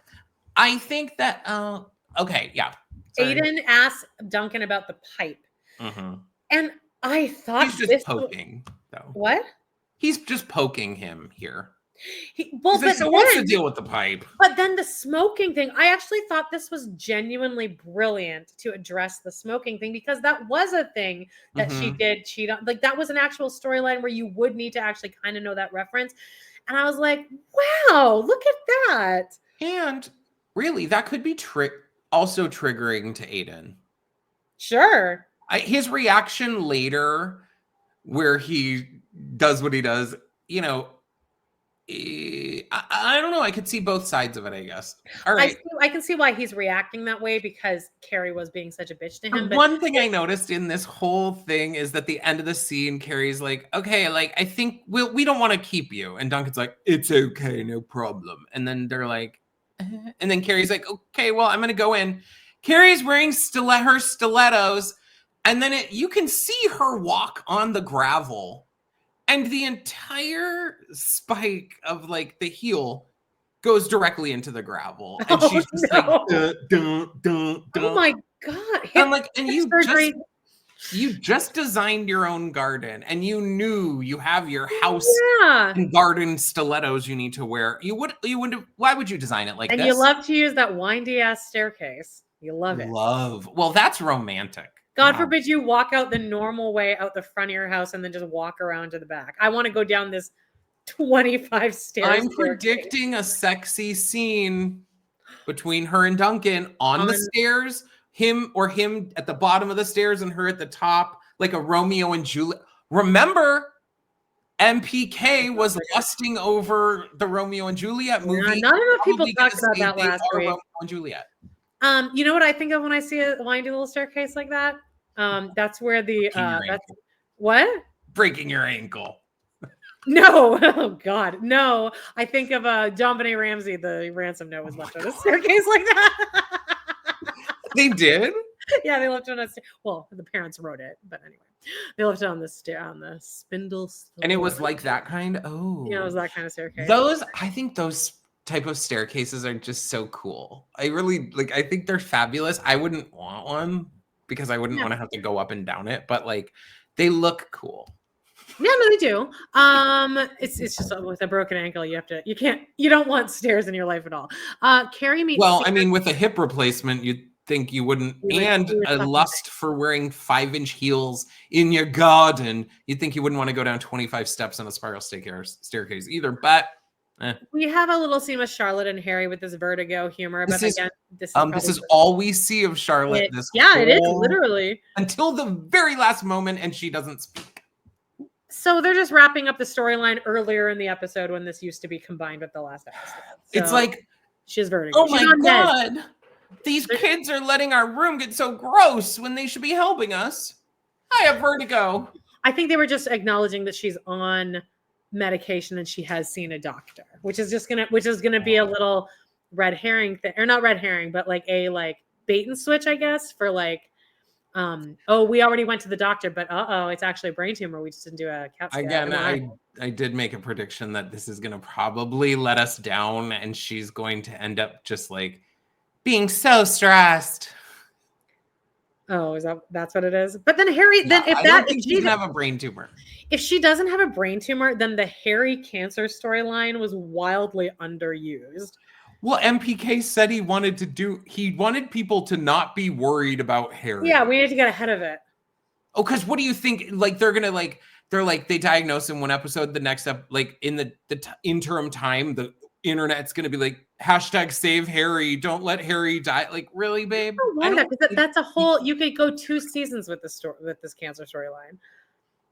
Speaker 1: I think that okay, yeah.
Speaker 2: Sorry. Aiden asked Duncan about the pipe, and I thought
Speaker 1: he's just poking. Though
Speaker 2: what?
Speaker 1: He's just poking him here.
Speaker 2: What's
Speaker 1: the deal with the pipe?
Speaker 2: But then the smoking thing, I actually thought this was genuinely brilliant to address the smoking thing because that was a thing that she did cheat on. Like that was an actual storyline where you would need to actually kind of know that reference. And I was like, wow, look at that.
Speaker 1: And really, that could be also triggering to Aiden.
Speaker 2: Sure.
Speaker 1: His reaction later, where he does what he does, I don't know. I could see both sides of it, I guess. All right.
Speaker 2: I can see why he's reacting that way because Carrie was being such a bitch to him.
Speaker 1: But one thing I noticed in this whole thing is that the end of the scene, Carrie's like, okay, like, I think we don't want to keep you. And Duncan's like, it's okay, no problem. And then they're like, and then Carrie's like, okay, well, I'm going to go in. Carrie's wearing her stilettos. And then you can see her walk on the gravel. And the entire spike of like the heel goes directly into the gravel. And she's just like, dun, dun, dun.
Speaker 2: Oh my God.
Speaker 1: I'm like, and you just designed your own garden and you knew you have your house and garden stilettos you need to wear. Why would you design it like this?
Speaker 2: And you love to use that windy ass staircase. You love it.
Speaker 1: Well, that's romantic.
Speaker 2: God forbid you walk out the normal way out the front of your house and then just walk around to the back. I want to go down this 25 stairs.
Speaker 1: I'm predicting a sexy scene between her and Duncan on the stairs, him at the bottom of the stairs and her at the top, like a Romeo and Juliet. Remember, MPK was lusting over the Romeo and Juliet movie.
Speaker 2: Yeah, not enough people talked about that last week.
Speaker 1: Romeo and Juliet.
Speaker 2: You know what I think of when I see a windy little staircase like that? That's where what?
Speaker 1: Breaking your ankle.
Speaker 2: No, oh God, no. I think of John Benet Ramsey, the ransom note was left on a staircase like that.
Speaker 1: They did?
Speaker 2: Yeah, they left it on a well, the parents wrote it, but anyway. They left it on the spindle.
Speaker 1: And it was like that kind? Oh.
Speaker 2: Yeah, it was that kind of staircase.
Speaker 1: I think those type of staircases are just so cool. I really I think they're fabulous. I wouldn't want one because I wouldn't want to have to go up and down it, but like they look cool.
Speaker 2: Yeah, no, they do. It's just with a broken ankle, you don't want stairs in your life at all. Carrie meets.
Speaker 1: Well, I mean, with a hip replacement, you'd think you wouldn't, and a lust for wearing 5-inch heels in your garden, you'd think you wouldn't want to go down 25 steps on a spiral staircase either. But
Speaker 2: we have a little scene with Charlotte and Harry with this vertigo humor. But again, this
Speaker 1: is all we see of Charlotte.
Speaker 2: It is literally
Speaker 1: until the very last moment, and she doesn't speak.
Speaker 2: So they're just wrapping up the storyline earlier in the episode when this used to be combined with the last episode. So
Speaker 1: it's like
Speaker 2: she has vertigo.
Speaker 1: Oh my God. These kids are letting our room get so gross when they should be helping us. I have vertigo.
Speaker 2: I think they were just acknowledging that she's on medication and she has seen a doctor, which is gonna be a little red herring thing, or not red herring, but like a bait and switch, I guess, for we already went to the doctor, but it's actually a brain tumor. We just didn't do a CAT scan.
Speaker 1: Again, I did make a prediction that this is gonna probably let us down, and she's going to end up just being so stressed.
Speaker 2: Oh, that's what it is? But then Harry,
Speaker 1: Yeah,
Speaker 2: then if
Speaker 1: I
Speaker 2: that
Speaker 1: don't think
Speaker 2: if
Speaker 1: she can have a brain tumor.
Speaker 2: if she doesn't have a brain tumor, then the Harry cancer storyline was wildly underused.
Speaker 1: Well, MPK said he wanted people to not be worried about Harry.
Speaker 2: Yeah, we need to get ahead of it.
Speaker 1: Oh, because what do you think? Like they diagnose in one episode, the next like in the interim time, the internet's gonna be like #save Harry, don't let Harry die. Like, really, babe?
Speaker 2: I don't know why that's a whole. You could go 2 seasons with this story, with this cancer storyline.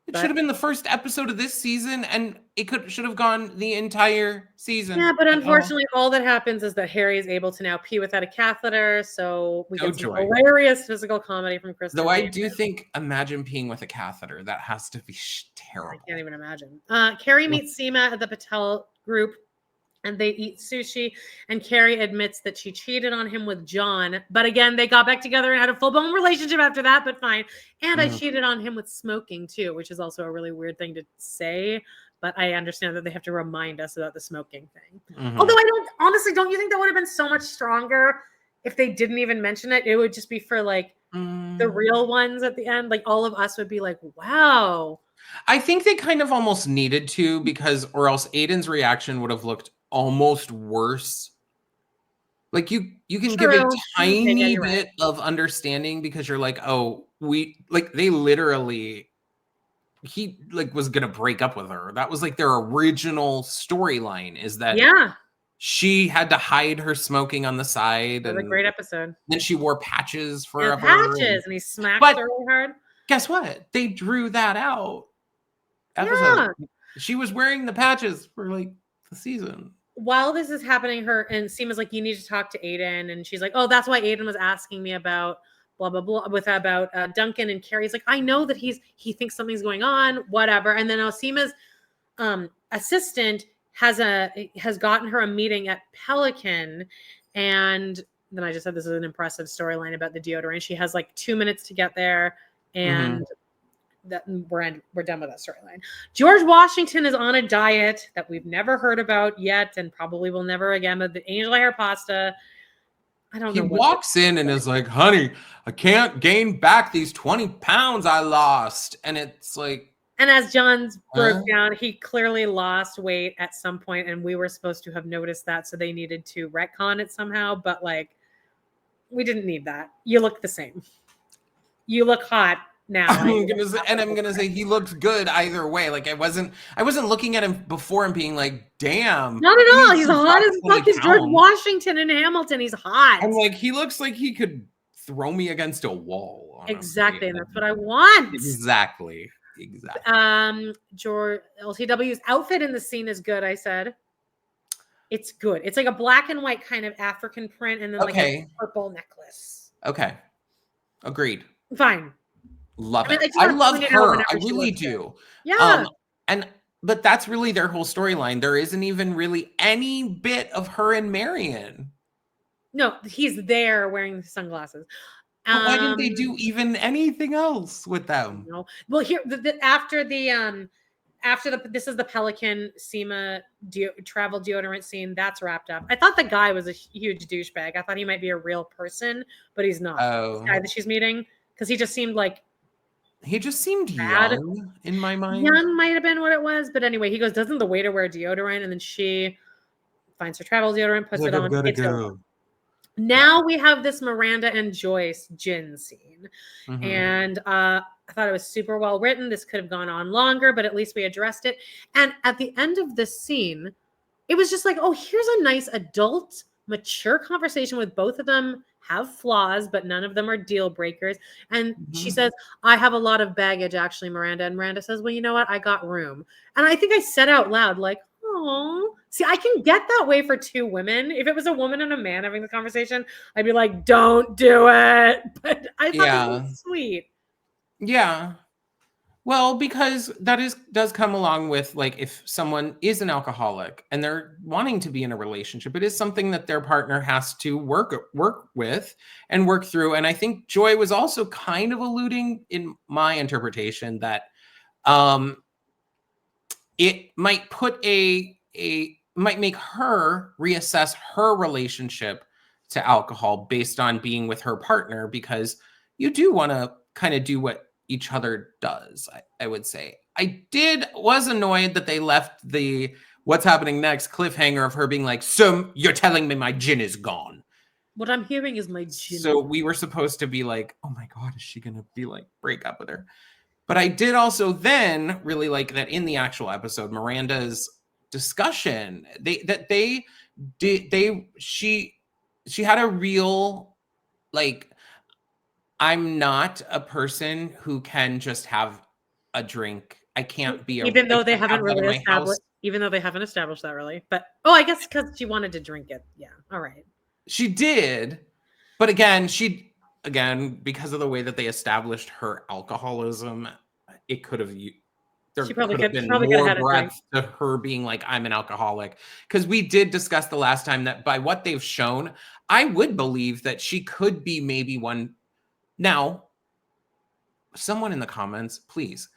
Speaker 1: It should have been the first episode of this season, and it should have gone the entire season.
Speaker 2: Yeah, but unfortunately, all that happens is that Harry is able to now pee without a catheter, so we get some hilarious physical comedy from Kristen.
Speaker 1: Though I do think, imagine peeing with a catheter. That has to be terrible.
Speaker 2: I can't even imagine. Carrie meets Sema at the Patel group, and they eat sushi, and Carrie admits that she cheated on him with John, but again, they got back together and had a full-blown relationship after that, but fine. And I cheated on him with smoking too, which is also a really weird thing to say, but I understand that they have to remind us about the smoking thing. Although don't you think that would have been so much stronger if they didn't even mention it? It would just be for like the real ones at the end. Like all of us would be like, wow.
Speaker 1: I think they kind of almost needed to, because or else Aiden's reaction would have looked almost worse. Like you can give a tiny bit of understanding, because you're like, oh, they literally, he like was gonna break up with her. That was like their original storyline, is that she had to hide her smoking on the side.
Speaker 2: That was a great episode.
Speaker 1: Then she wore patches forever.
Speaker 2: Patches, and he smacked her really hard.
Speaker 1: Guess what? They drew that out. She was wearing the patches for like the season.
Speaker 2: While this is happening, her and Sema's like, you need to talk to Aiden, and she's like, oh, that's why Aiden was asking me about blah blah blah about Duncan. And Carrie's like, I know that he thinks something's going on, whatever. And then Sema's assistant has gotten her a meeting at Pelican, and then I just said this is an impressive storyline about the deodorant. She has like 2 minutes to get there, and that we're done with that storyline. George Washington is on a diet that we've never heard about yet, and probably will never again. But the angel hair pasta, I don't know. He
Speaker 1: walks in and is like, "Honey, I can't gain back these 20 pounds I lost," and it's like.
Speaker 2: And as John's broke down, he clearly lost weight at some point, and we were supposed to have noticed that, so they needed to retcon it somehow. But like, we didn't need that. You look the same. You look hot. Now
Speaker 1: I'm gonna say he looks good either way. Like I wasn't looking at him before and being like, damn.
Speaker 2: Not at all. He's hot as fuck. He's George Washington in Hamilton. He's hot.
Speaker 1: I'm like, he looks like he could throw me against a wall. Honestly.
Speaker 2: Exactly. And that's what I want.
Speaker 1: Exactly.
Speaker 2: George LTW's outfit in the scene is good, I said. It's good. It's like a black and white kind of African print, and then like a purple necklace.
Speaker 1: Okay. Agreed.
Speaker 2: Fine.
Speaker 1: Love it. I love her. I really do.
Speaker 2: Yeah.
Speaker 1: But that's really their whole storyline. There isn't even really any bit of her and Marion.
Speaker 2: No, he's there wearing the sunglasses.
Speaker 1: But why didn't they do even anything else with them?
Speaker 2: No. Well, here after the this is the Pelican Sema travel deodorant scene. That's wrapped up. I thought the guy was a huge douchebag. I thought he might be a real person, but he's not.
Speaker 1: Oh.
Speaker 2: This guy that she's meeting, because he just seemed like.
Speaker 1: He just seemed young in my mind.
Speaker 2: Young might have been what it was, but anyway, he goes, doesn't the waiter wear deodorant? And then she finds her travel deodorant, puts it on. Now we have this Miranda and Joyce gin scene. And I thought it was super well written. This could have gone on longer, but at least we addressed it. And at the end of this scene, it was just like, oh, here's a nice adult, mature conversation with both of them. Have flaws, but none of them are deal breakers. And she says, I have a lot of baggage, actually, Miranda. And Miranda says, well, you know what? I got room. And I think I said out loud, like, oh, see, I can get that way for two women. If it was a woman and a man having the conversation, I'd be like, don't do it. But I thought it was sweet.
Speaker 1: Yeah. Well, because that does come along with, like, if someone is an alcoholic and they're wanting to be in a relationship, it is something that their partner has to work with and work through. And I think Joy was also kind of alluding, in my interpretation, that it might might make her reassess her relationship to alcohol based on being with her partner, because you do want to kind of do what each other does, I would say. I was annoyed that they left the what's happening next cliffhanger of her being like, so you're telling me my gin is gone.
Speaker 2: What I'm hearing is my gin.
Speaker 1: So we were supposed to be like, oh my God, is she going to be like, break up with her? But I did also then really like that in the actual episode, Miranda's discussion, she had a real, like, I'm not a person who can just have a drink. I can't be
Speaker 2: even though they haven't really established, even though they haven't established that really. But I guess because she wanted to drink it. Yeah. All right.
Speaker 1: She did. But again, because of the way that they established her alcoholism, it could have there
Speaker 2: She probably
Speaker 1: could have
Speaker 2: could-
Speaker 1: been
Speaker 2: probably could have
Speaker 1: more
Speaker 2: had a
Speaker 1: breadth to her being like, I'm an alcoholic. Because we did discuss the last time that by what they've shown, I would believe that she could be maybe one. Now, someone in the comments, please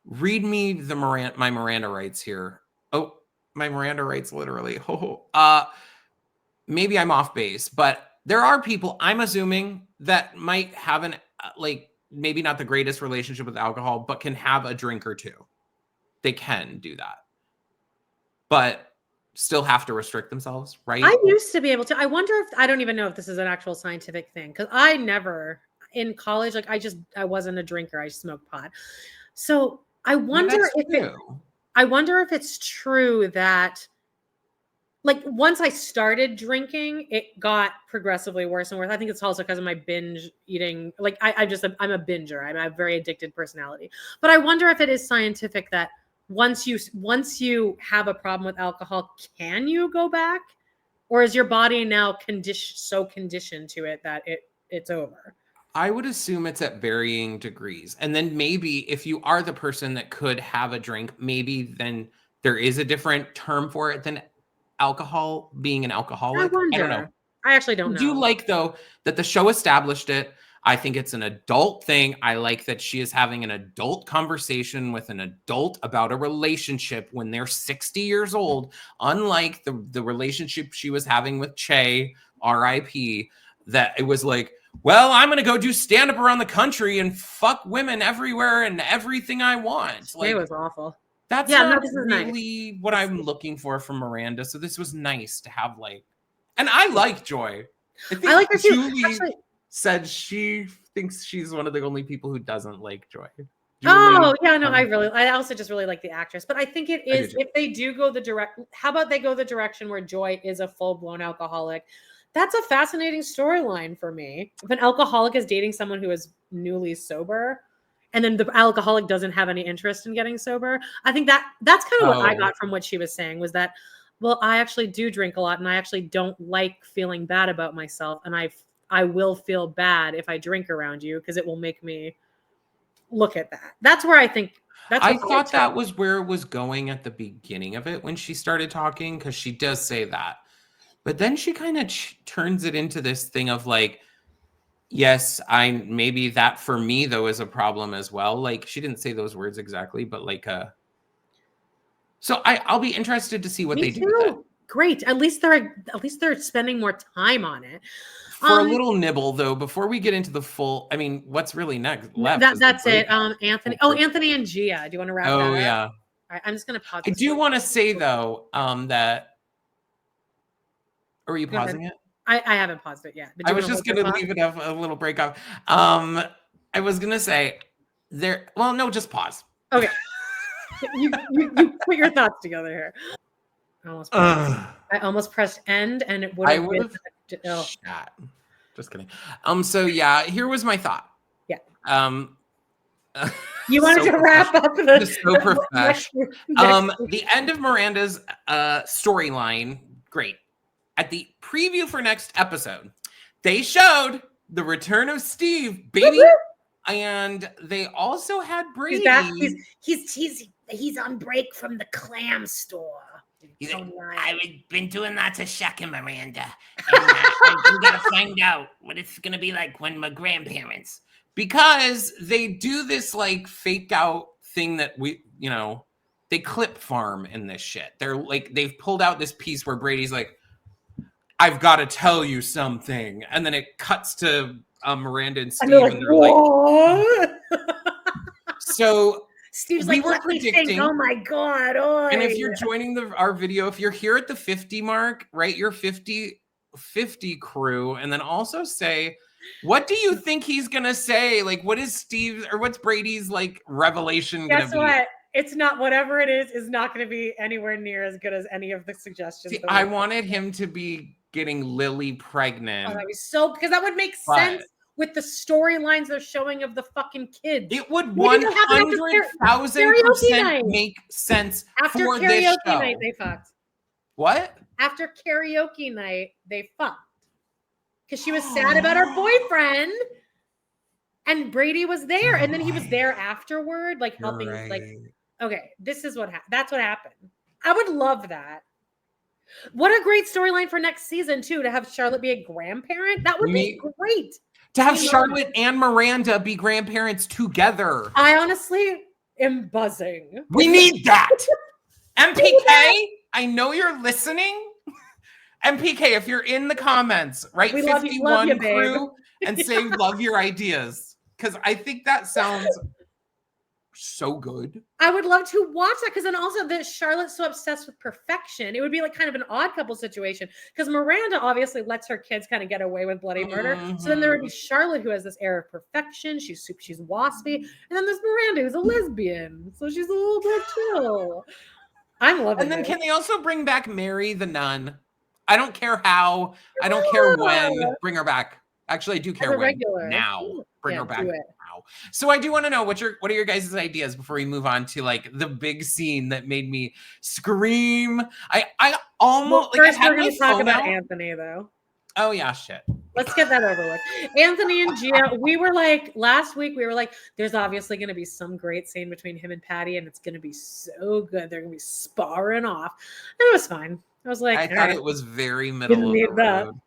Speaker 1: read me my Miranda rights here. Oh, my Miranda rights, literally. Maybe I'm off base, but there are people, I'm assuming, that might have an maybe not the greatest relationship with alcohol, but can have a drink or two. They can do that, but still have to restrict themselves, right?
Speaker 2: I used to be able to. I wonder if I don't even know if this is an actual scientific thing because I never in college, like I wasn't a drinker. I smoked pot. So I wonder I wonder if it's true that like once I started drinking, it got progressively worse and worse. I think it's also because of my binge eating. Like I'm a binger. I'm a very addicted personality. But I wonder if it is scientific that once you have a problem with alcohol, can you go back? Or is your body now conditioned to it that it's over?
Speaker 1: I would assume it's at varying degrees. And then maybe if you are the person that could have a drink, maybe then there is a different term for it than alcohol, being an alcoholic.
Speaker 2: I don't know. I actually don't know.
Speaker 1: I do like, though, that the show established it. I think it's an adult thing. I like that she is having an adult conversation with an adult about a relationship when they're 60 years old, unlike the relationship she was having with Che, R.I.P., that it was like, well, I'm going to go do stand-up around the country and fuck women everywhere and everything I want.
Speaker 2: It was awful.
Speaker 1: That's not really what I'm looking for from Miranda. So this was nice to have and I like Joy.
Speaker 2: I like her too.
Speaker 1: Julie said she thinks she's one of the only people who doesn't like Joy.
Speaker 2: Oh, yeah, no, I also just really like the actress. But I think it is, if they do go how about they go the direction where Joy is a full-blown alcoholic? That's a fascinating storyline for me. If an alcoholic is dating someone who is newly sober, and then the alcoholic doesn't have any interest in getting sober, I think that's kind of what I got from what she was saying was that, well, I actually do drink a lot, and I actually don't like feeling bad about myself, and I will feel bad if I drink around you because it will make me look at that. That's where I think.
Speaker 1: I thought that was where it was going at the beginning of it when she started talking, because she does say that. But then she kind of turns it into this thing of like, yes, maybe that for me though is a problem as well. Like she didn't say those words exactly, but so I'll be interested to see what they do with it.
Speaker 2: Great. At least they're spending more time on it.
Speaker 1: For a little nibble though, before we get into the full, I mean, what's really left?
Speaker 2: That's it. Anthony. Oh, Anthony and Gia. Do you want to wrap that up?
Speaker 1: Oh yeah.
Speaker 2: All right, I'm just gonna pause.
Speaker 1: I do want to say though, that. Are you pausing it?
Speaker 2: I haven't paused it yet.
Speaker 1: I was just going to leave it up a little break up. I was going to say well, no, just pause.
Speaker 2: Okay. you put your thoughts together here. I almost pressed end and it would have been.
Speaker 1: Just kidding. So yeah, here was my thought.
Speaker 2: Yeah.
Speaker 1: You
Speaker 2: wanted to wrap up
Speaker 1: the end of Miranda's storyline. Great. At the preview for next episode, they showed the return of Steve, baby, and they also had Brady.
Speaker 2: He's back. He's on break from the clam store.
Speaker 3: I've been doing lots of shucking, Miranda, and I'm gonna find out what it's gonna be like when my grandparents.
Speaker 1: Because they do this fake out thing that they clip farm in this shit. They've pulled out this piece where Brady's like, I've got to tell you something. And then it cuts to Miranda and
Speaker 2: And
Speaker 1: Steve,
Speaker 2: they're like,
Speaker 1: and they're like,
Speaker 2: what?
Speaker 1: so
Speaker 2: Steve's
Speaker 1: we
Speaker 2: like,
Speaker 1: were
Speaker 2: let me think.
Speaker 1: predicting.
Speaker 2: Oh my God. Oy.
Speaker 1: And if you're joining our video, if you're here at the 50 mark, write your 50 crew, and then also say, what do you think he's gonna say? Like, what is Steve's or what's Brady's like revelation gonna
Speaker 2: Guess
Speaker 1: be?
Speaker 2: what? It's not, whatever it is not going to be anywhere near as good as any of the suggestions.
Speaker 1: See,
Speaker 2: that
Speaker 1: I
Speaker 2: we
Speaker 1: wanted him to be getting Lily pregnant.
Speaker 2: Oh, that'd be so, because that would make sense with the storylines they're showing of the fucking kids.
Speaker 1: It would
Speaker 2: Maybe they'll have it after
Speaker 1: 100,000% make sense
Speaker 2: After
Speaker 1: for
Speaker 2: karaoke
Speaker 1: this show.
Speaker 2: night, they fucked.
Speaker 1: What?
Speaker 2: After karaoke night, they fucked. Because she was sad about her boyfriend. And Brady was there. And then he was there afterward, like helping, like, okay, this is what that's what happened. I would love that. What a great storyline for next season, too, to have Charlotte be a grandparent. That would be great.
Speaker 1: To have Charlotte and Miranda be grandparents together.
Speaker 2: I honestly am buzzing.
Speaker 1: We need that. MPK, I know you're listening. MPK, if you're in the comments, write 51 crew and say love your ideas. Because I think that sounds so good.
Speaker 2: I would love to watch that, because then also that Charlotte's so obsessed with perfection. It would be like kind of an odd couple situation, because Miranda obviously lets her kids kind of get away with bloody murder. So then there would be Charlotte, who has this air of perfection. She's waspy. And then there's Miranda, who's a lesbian. So she's a little bit chill. I'm loving it.
Speaker 1: And then can they also bring back Mary the nun? I don't care how. I don't care when. Bring her back. Actually, I do care when. Regular. Now. Bring her back now. So I do want to know what are your guys' ideas before we move on to like the big scene that made me scream. I almost
Speaker 2: first we're going to talk about Anthony though.
Speaker 1: Oh yeah, shit.
Speaker 2: Let's get that over with. Anthony and Gia, we were like last week, we were like, there's obviously going to be some great scene between him and Patty, and it's going to be so good. They're going to be sparring off. And it was fine. I was like,
Speaker 1: I thought it was very middle of the road.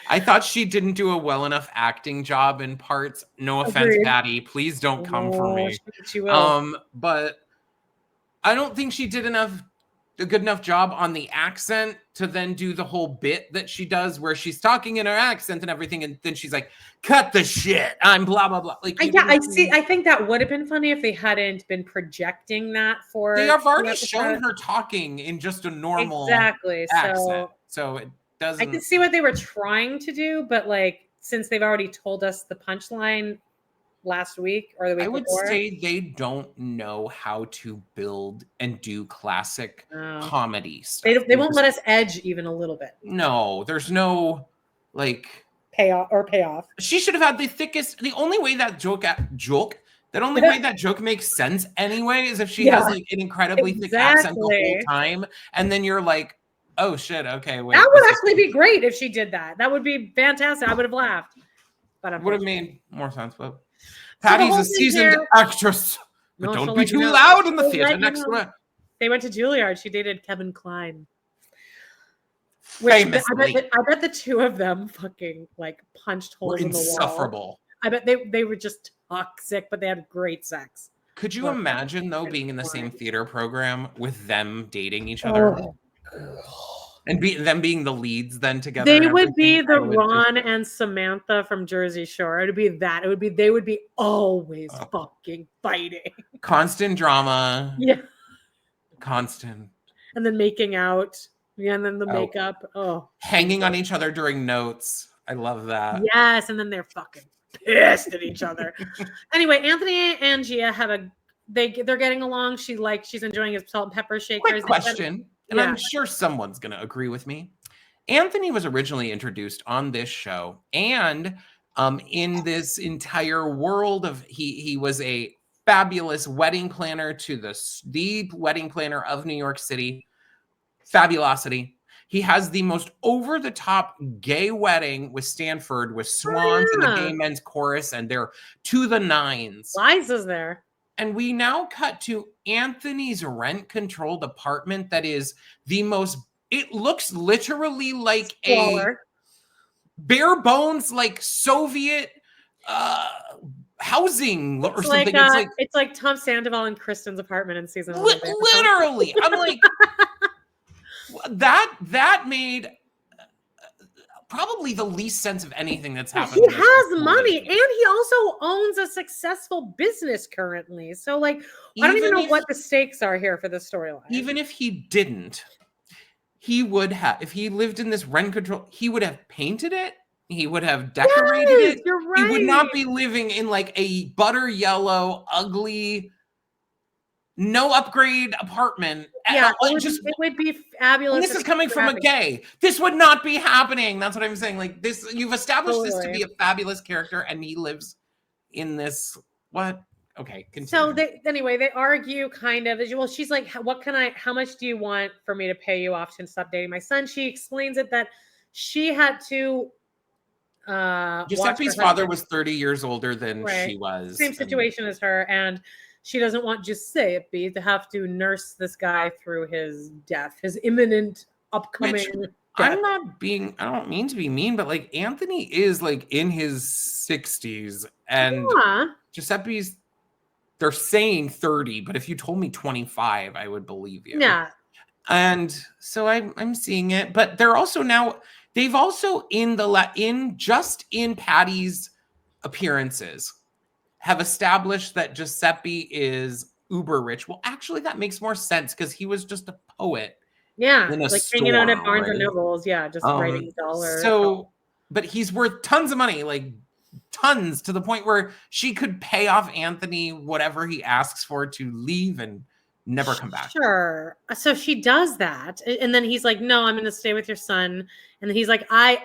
Speaker 1: I thought she didn't do a well enough acting job in parts. No offense, Patty. Please don't come for me.
Speaker 2: She will.
Speaker 1: But I don't think she did a good enough job on the accent to then do the whole bit that she does where she's talking in her accent and everything, and then she's like, cut the shit. I'm blah blah blah. Like,
Speaker 2: I see. I think that would have been funny if they hadn't been projecting that for.
Speaker 1: They have already shown her talking in just a normal accent. So it doesn't.
Speaker 2: I can see what they were trying to do, but like since they've already told us the punchline last week or the week before,
Speaker 1: say they don't know how to build and do classic comedy stuff.
Speaker 2: They won't let us edge even a little bit.
Speaker 1: No, there's no like
Speaker 2: payoff.
Speaker 1: She should have had the thickest. The only way that joke way that joke makes sense anyway is if she has like an incredibly thick accent the whole time, and then you're like, oh shit, okay, wait.
Speaker 2: That would actually be great if she did that. That would be fantastic. I would have laughed. But
Speaker 1: it would have made more sense. But Patty's a seasoned actress. But don't be too loud in the theater next to her.
Speaker 2: They went to Juilliard. She dated Kevin Kline.
Speaker 1: Famously.
Speaker 2: I bet the two of them fucking like punched holes in the wall.
Speaker 1: Insufferable.
Speaker 2: I bet they were just toxic, but they had great sex.
Speaker 1: Could you imagine though being in the same theater program with them dating each other? And them being the leads then together.
Speaker 2: They would be the Ron and Samantha from Jersey Shore. It would be that. They would be always fucking fighting.
Speaker 1: Constant drama.
Speaker 2: Yeah.
Speaker 1: Constant.
Speaker 2: And then making out. Yeah, and then the makeup. Oh.
Speaker 1: Hanging on each other during notes. I love that.
Speaker 2: Yes, and then they're fucking pissed at each other. Anyway, Anthony and Gia they're getting along. She's enjoying his salt and pepper shakers.
Speaker 1: Quick question. And I'm sure someone's going to agree with me. Anthony was originally introduced on this show, and in this entire world of he was a fabulous wedding planner to the wedding planner of New York City, Fabulosity. He has the most over-the-top gay wedding with Stanford, with swans and the gay men's chorus, and they're to the nines.
Speaker 2: Liza's there.
Speaker 1: And we now cut to Anthony's rent-controlled apartment that is the most, it looks literally like a bare bones, like Soviet housing or something.
Speaker 2: It's like Tom Sandoval and Kristen's apartment in season 1.
Speaker 1: Literally. I'm like, that made probably the least sense of anything that's
Speaker 2: He
Speaker 1: happened. in this
Speaker 2: has
Speaker 1: whole
Speaker 2: money,
Speaker 1: movie.
Speaker 2: and he also owns a successful business currently. So, like, I don't even know what the stakes are here for this storyline.
Speaker 1: Even if he didn't, he would have, if he lived in this rent control, he would have painted it. He would have decorated it.
Speaker 2: You're right.
Speaker 1: He would not be living in like a butter yellow, ugly, no upgrade apartment.
Speaker 2: Yeah, it would be fabulous.
Speaker 1: And this is coming from a gay. This would not be happening. That's what I'm saying. Like this, you've established this to be a fabulous character, and he lives in this. What? Okay. Continue.
Speaker 2: So they argue kind of. Well, she's like, how much do you want for me to pay you off to stop dating my son? She explains it that she had to.
Speaker 1: Giuseppe's father was 30 years older than she was.
Speaker 2: Same situation as her, and she doesn't want Giuseppe to have to nurse this guy through his death, his imminent upcoming death.
Speaker 1: I don't mean to be mean, but like Anthony is like in his 60s, and Giuseppe's, they're saying 30, but if you told me 25, I would believe you.
Speaker 2: Yeah.
Speaker 1: And so I'm seeing it, but they're also now, they've also in Patty's appearances have established that Giuseppe is uber rich. Well, actually that makes more sense because he was just a poet.
Speaker 2: Yeah, like hanging out at Barnes and Nobles. Yeah, just writing dollars.
Speaker 1: So, but he's worth tons of money, like tons, to the point where she could pay off Anthony whatever he asks for to leave and never come back.
Speaker 2: Sure. So she does that, and then he's like, "No, I'm going to stay with your son." And then he's like, "I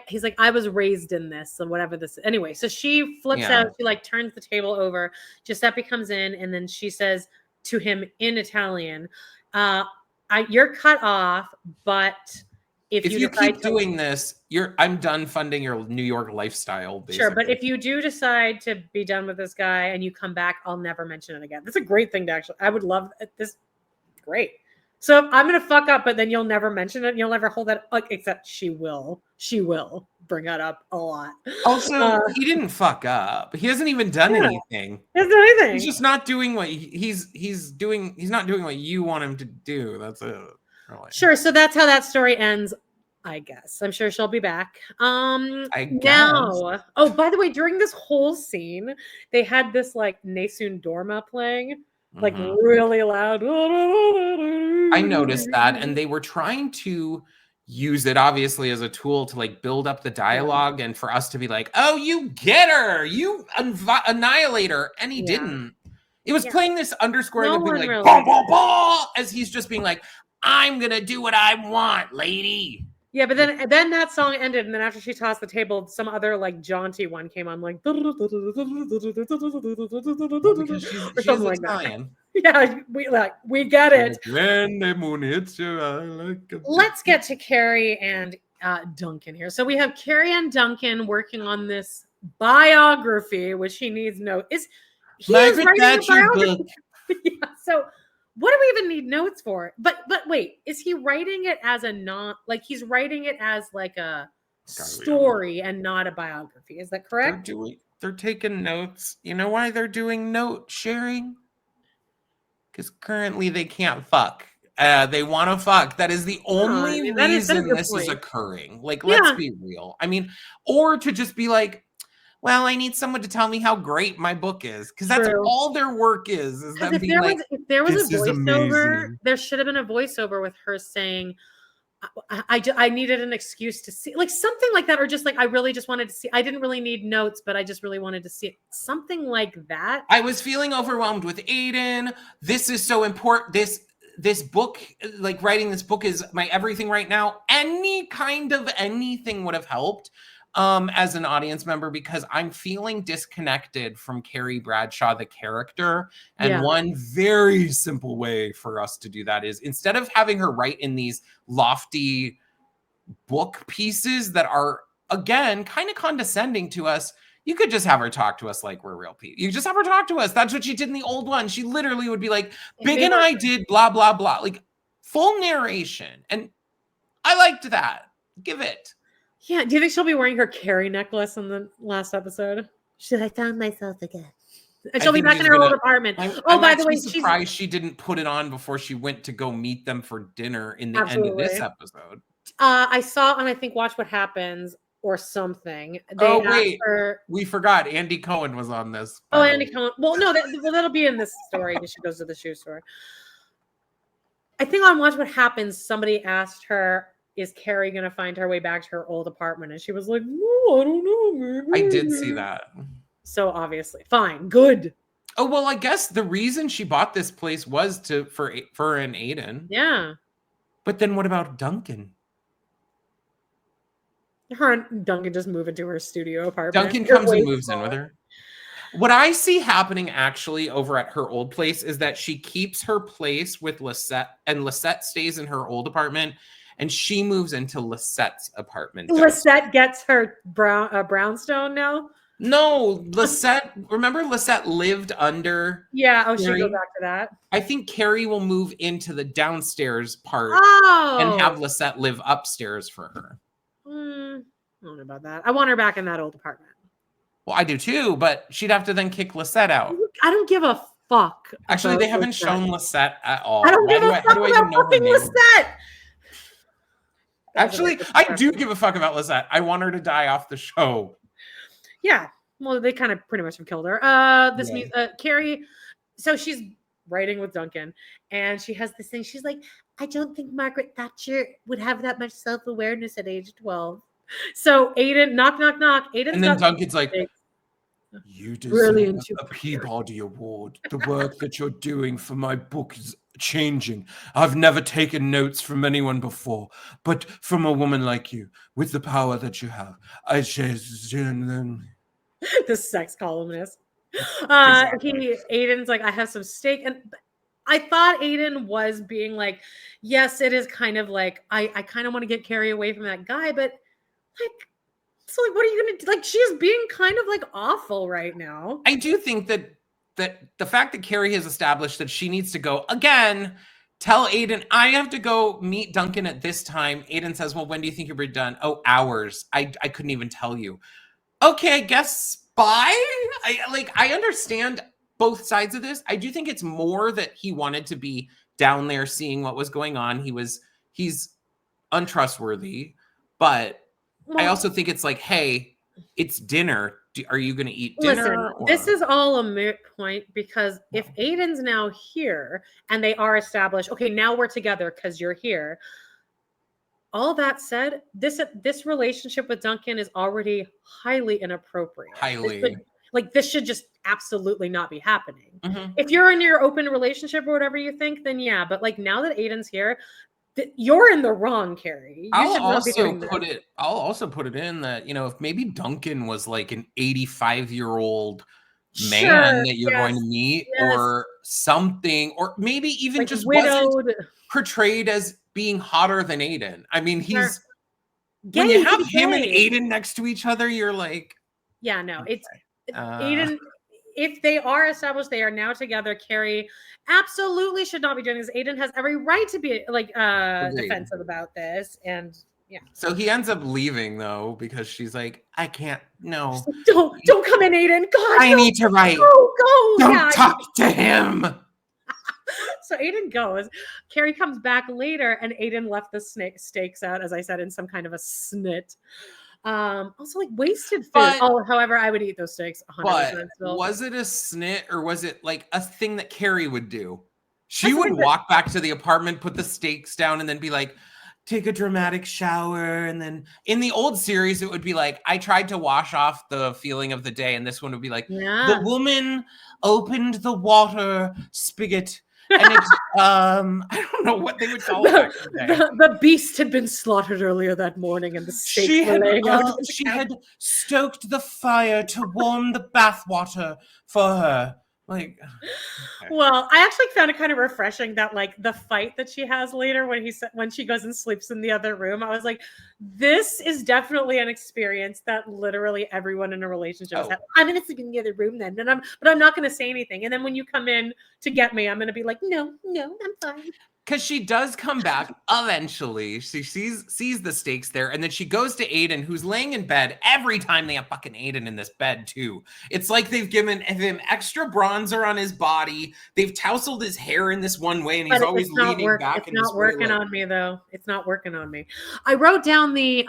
Speaker 2: was raised in this, or whatever this." Anyway, so she flips out. She like turns the table over. Giuseppe comes in, and then she says to him in Italian, "You're cut off, but if you
Speaker 1: keep doing this, I'm done funding your New York lifestyle." Basically.
Speaker 2: Sure, but if you do decide to be done with this guy and you come back, I'll never mention it again. That's a great thing to actually. I would love this. Great. So I'm gonna fuck up, but then you'll never mention it. You'll never hold that. Except she will. She will bring that up a lot.
Speaker 1: Also, he didn't fuck up. He hasn't even done anything.
Speaker 2: He hasn't done anything.
Speaker 1: He's just not doing what he's doing. He's not doing what you want him to do. That's it. Really.
Speaker 2: Sure. So that's how that story ends. I guess. I'm sure she'll be back.
Speaker 1: I guess.
Speaker 2: Now. Oh, by the way, during this whole scene, they had this like Nessun Dorma playing. Like really loud.
Speaker 1: I noticed that, and they were trying to use it obviously as a tool to like build up the dialogue and for us to be like, "Oh, you get her, you annihilate her," and he didn't. It was playing this underscoring of being like, "Bah, bah, bah," as he's just being like, "I'm gonna do what I want, lady."
Speaker 2: Yeah, but then that song ended, and then after she tossed the table, some other like jaunty one came on, like
Speaker 1: because she's Italian.
Speaker 2: Yeah, we get it. Let's get to Carrie and Duncan here. So we have Carrie and Duncan working on this biography, which he needs notes. He is writing a biography. Yeah, so. What do we even need notes for? But wait, is he writing it as he's writing it as like a story and not a biography? Is that correct?
Speaker 1: They're taking notes. You know why they're doing note sharing? Because currently they can't fuck. They want to fuck. That is the only reason this is occurring. Like, let's be real. I mean, or to just be like, well, I need someone to tell me how great my book is, because that's all their work is them being like,
Speaker 2: if there was a voiceover, there should have been a voiceover with her saying, I needed an excuse to see, like something like that, or just like, I really just wanted to see, I didn't really need notes, but I just really wanted to see it. Something like that.
Speaker 1: I was feeling overwhelmed with Aiden. This is so important. This book, like writing this book is my everything right now. Any kind of anything would have helped. As an audience member, because I'm feeling disconnected from Carrie Bradshaw, the character. And one very simple way for us to do that is, instead of having her write in these lofty book pieces that are, again, kind of condescending to us, you could just have her talk to us like we're real people. You just have her talk to us. That's what she did in the old one. She literally would be like, Big and I did blah, blah, blah. Like full narration. And I liked that. Give it.
Speaker 2: Yeah, do you think she'll be wearing her Carrie necklace in the last episode? Should I found myself again? And she'll be back in her old apartment.
Speaker 1: I'm by the way, surprised she didn't put it on before she went to go meet them for dinner in the end of this episode.
Speaker 2: I saw on, I think, Watch What Happens, or something.
Speaker 1: Oh,
Speaker 2: They
Speaker 1: wait.
Speaker 2: asked her.
Speaker 1: We forgot Andy Cohen was on this.
Speaker 2: Oh, Andy Cohen. Well, no, that'll be in this story because she goes to the shoe store. I think on Watch What Happens, somebody asked her, is Carrie going to find her way back to her old apartment? And she was like, no, I don't know.
Speaker 1: I did see that.
Speaker 2: So obviously, fine, good.
Speaker 1: Oh, well, I guess the reason she bought this place was for an Aiden.
Speaker 2: Yeah.
Speaker 1: But then what about Duncan?
Speaker 2: Her and Duncan just move into her studio apartment.
Speaker 1: Duncan comes and moves in with her. What I see happening actually over at her old place is that she keeps her place with Lisette, and Lisette stays in her old apartment, and she moves into Lisette's apartment.
Speaker 2: Lisette gets her brownstone now?
Speaker 1: No, Lisette, remember Lisette lived under.
Speaker 2: Yeah,
Speaker 1: Carrie?
Speaker 2: she goes back to that.
Speaker 1: I think Carrie will move into the downstairs part
Speaker 2: Oh.
Speaker 1: and have Lisette live upstairs for her.
Speaker 2: I don't know about that. I want her back in that old apartment.
Speaker 1: Well, I do too, but she'd have to then kick Lisette out.
Speaker 2: I don't give a fuck.
Speaker 1: Actually, they haven't shown Lisette at all.
Speaker 2: I don't give a fuck about fucking Lisette.
Speaker 1: Actually, I do give a fuck about Lisette. I want her to die off the show.
Speaker 2: Yeah. Well, they kind of pretty much have killed her. Means Carrie. So she's writing with Duncan, and she has this thing. She's like, I don't think Margaret Thatcher would have that much self-awareness at age 12. So Aiden, knock, knock, knock.
Speaker 1: And then Duncan's like, you deserve a Peabody Award. The work that you're doing for my book is changing. I've never taken notes from anyone before, but from a woman like you, with the power that you have, I just...
Speaker 2: The sex columnist.
Speaker 1: Exactly.
Speaker 2: Aiden's like, I have some steak. And I thought Aiden was being like, yes, it is kind of like, I kind of want to get Carrie away from that guy, but like, so like, what are you going to do? Like, she's being kind of like awful right now.
Speaker 1: I do think that the fact that Carrie has established that she needs to go again, tell Aiden, I have to go meet Duncan at this time. Aiden says, well, when do you think you'll be done? Oh, hours. I couldn't even tell you. Okay, I guess bye. I understand both sides of this. I do think it's more that he wanted to be down there seeing what was going on. He's untrustworthy, but I also think it's like, hey, it's dinner. Are you going to eat dinner?
Speaker 2: Listen, this is all a moot point because if Aiden's now here and they are established, okay, now we're together because you're here. All that said, this relationship with Duncan is already highly inappropriate.
Speaker 1: Highly.
Speaker 2: This should just absolutely not be happening.
Speaker 1: Mm-hmm.
Speaker 2: If you're in your open relationship or whatever you think, then yeah. But like now that Aiden's here, you're in the wrong, Carrie.
Speaker 1: I'll also put it in that, if maybe Duncan was like an 85-year-old man that you're going to meet or something, or maybe even like just widowed, wasn't portrayed as being hotter than Aiden. I mean, he's when you have him and Aiden next to each other, you're like,
Speaker 2: yeah, no, okay. It's Aiden. If they are established, they are now together. Carrie absolutely should not be doing this. Aiden has every right to be like defensive about this, and yeah.
Speaker 1: So he ends up leaving though because she's like, I can't. No,
Speaker 2: don't come in, Aiden. God,
Speaker 1: I need to write.
Speaker 2: Go.
Speaker 1: Don't talk to him.
Speaker 2: So Aiden goes. Carrie comes back later, and Aiden left the steaks out, as I said, in some kind of a snit. Also like wasted food. However, I would eat those steaks 100% still.
Speaker 1: Was it a snit or was it like a thing that Carrie would do? She would walk back to the apartment, put the steaks down, and then be like, take a dramatic shower. And then in the old series, it would be like, I tried to wash off the feeling of the day. And this one would be like, the woman opened the water spigot. And it's, I don't know what they would call it.
Speaker 2: The beast had been slaughtered earlier that morning, and the steaks were laying out.
Speaker 1: She had stoked the fire to warm the bathwater for her. Like, okay.
Speaker 2: Well, I actually found it kind of refreshing that like the fight that she has later when she goes and sleeps in the other room. I was like, this is definitely an experience that literally everyone in a relationship has had. I'm gonna sleep in the other room then, but I'm not gonna say anything. And then when you come in to get me, I'm gonna be like, no, I'm fine.
Speaker 1: Because she does come back eventually. She sees the stakes there, and then she goes to Aiden, who's laying in bed. Every time they have fucking Aiden in this bed, too. It's like they've given him extra bronzer on his body. They've tousled his hair in this one way, and he's always leaning back.
Speaker 2: It's not working on me, though. It's not working on me. I wrote down the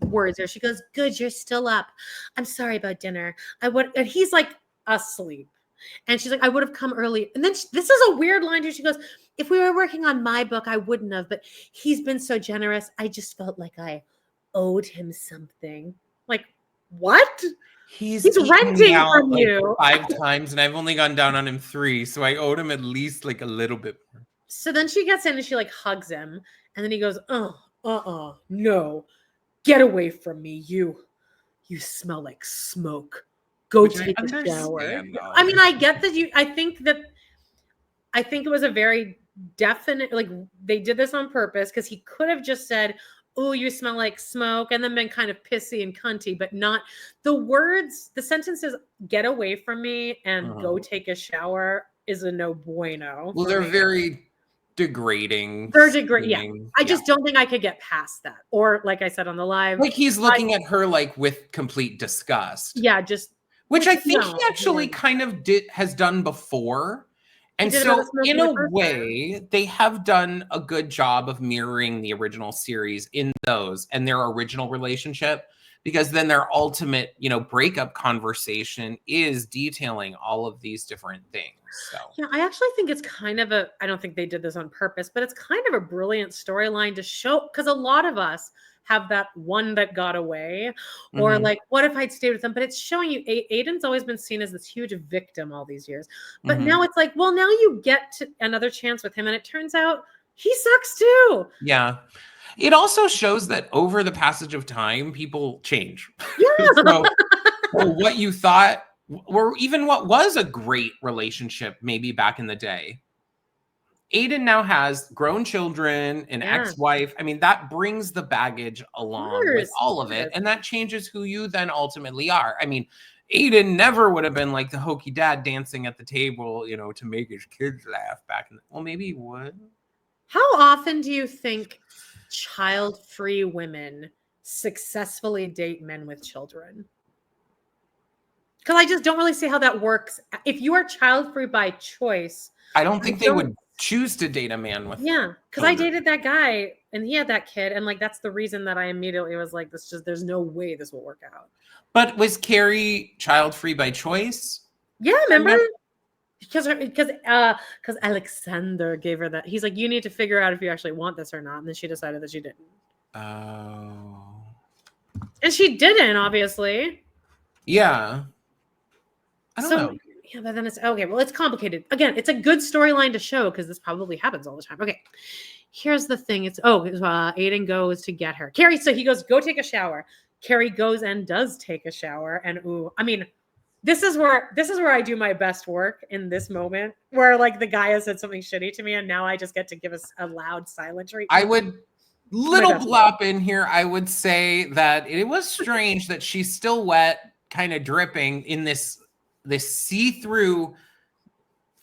Speaker 2: words there. She goes, "Good, you're still up. I'm sorry about dinner. And he's like asleep. And she's like, I would have come early. And then this is a weird line too. She goes, if we were working on my book, I wouldn't have, but he's been so generous. I just felt like I owed him something. Like, what?
Speaker 1: He's
Speaker 2: renting from you
Speaker 1: 5 times, and I've only gone down on him 3, so I owed him at least like a little bit more.
Speaker 2: So then she gets in and she like hugs him, and then he goes, no, get away from me. You smell like smoke. Go take a shower. I mean, I get that I think it was a very definite, like they did this on purpose because he could have just said, oh, you smell like smoke, and then been kind of pissy and cunty, but not the words, the sentences, get away from me and go take a shower is a no bueno.
Speaker 1: Well, they're very degrading.
Speaker 2: They're degrading. Yeah. I just don't think I could get past that. Or like I said on the live.
Speaker 1: Like he's looking at her like with complete disgust.
Speaker 2: Yeah, just.
Speaker 1: Which I think he actually kind of has done before. And so in a way, they have done a good job of mirroring the original series in those and their original relationship, because then their ultimate, breakup conversation is detailing all of these different things. So
Speaker 2: yeah, I actually think it's kind of I don't think they did this on purpose, but it's kind of a brilliant storyline to show, because a lot of us have that one that got away, or like, what if I'd stayed with them? But it's showing you Aiden's always been seen as this huge victim all these years. But now it's like, well, now you get another chance with him, and it turns out he sucks too.
Speaker 1: Yeah. It also shows that over the passage of time, people change.
Speaker 2: Yeah.
Speaker 1: So what you thought, or even what was a great relationship maybe back in the day, Aiden now has grown children, an ex-wife. I mean, that brings the baggage along with all of it. And that changes who you then ultimately are. I mean, Aiden never would have been like the hokey dad dancing at the table, to make his kids laugh back in well, maybe he would.
Speaker 2: How often do you think child-free women successfully date men with children? Because I just don't really see how that works. If you are child-free by choice,
Speaker 1: I don't think they would choose to date a man with
Speaker 2: because I dated that guy and he had that kid, and like that's the reason that I immediately was like, there's no way this will work out.
Speaker 1: But was Carrie child-free by choice?
Speaker 2: Yeah, remember? Because Alexander gave her that. He's like, you need to figure out if you actually want this or not. And then she decided that she didn't.
Speaker 1: Oh.
Speaker 2: And she didn't, obviously.
Speaker 1: Yeah. I don't know.
Speaker 2: Yeah, but then it's okay. Well, it's complicated. Again, it's a good storyline to show because this probably happens all the time. Okay. Here's the thing. Aiden goes to get her. Carrie, so he goes, go take a shower. Carrie goes and does take a shower. And this is where I do my best work in this moment, where like the guy has said something shitty to me, and now I just get to give us a loud silent treatment. I would
Speaker 1: blop in here. I would say that it was strange that she's still wet, kind of dripping in this see-through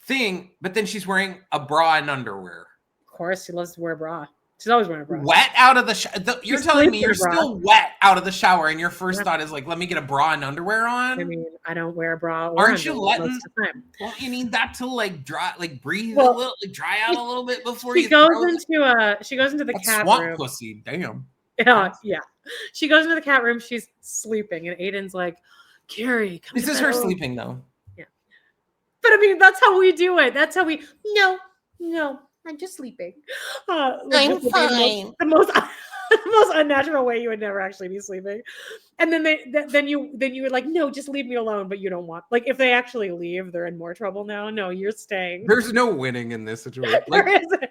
Speaker 1: thing, but then she's wearing a bra and underwear.
Speaker 2: Of course, she loves to wear a bra. She's always wearing a bra.
Speaker 1: Wet out of the shower. You're telling me you're still wet out of the shower, and your first thought is like, let me get a bra and underwear on?
Speaker 2: I mean, I don't wear a bra.
Speaker 1: Aren't you letting? Most of the time. Well, you need that to like dry, like breathe a little, like dry out a little bit before
Speaker 2: she goes into the cat
Speaker 1: swamp
Speaker 2: room.
Speaker 1: Pussy, damn.
Speaker 2: Yeah. She goes into the cat room. She's sleeping, and Aiden's like, Carrie, come.
Speaker 1: This is her sleeping though.
Speaker 2: Yeah. But I mean, that's how we do it. That's how we. No. I'm just sleeping.
Speaker 3: I'm fine.
Speaker 2: The most unnatural way you would never actually be sleeping. And then you would like, no, just leave me alone. But you don't want, like, if they actually leave, they're in more trouble now. No, you're staying.
Speaker 1: There's no winning in this situation. Like, there isn't.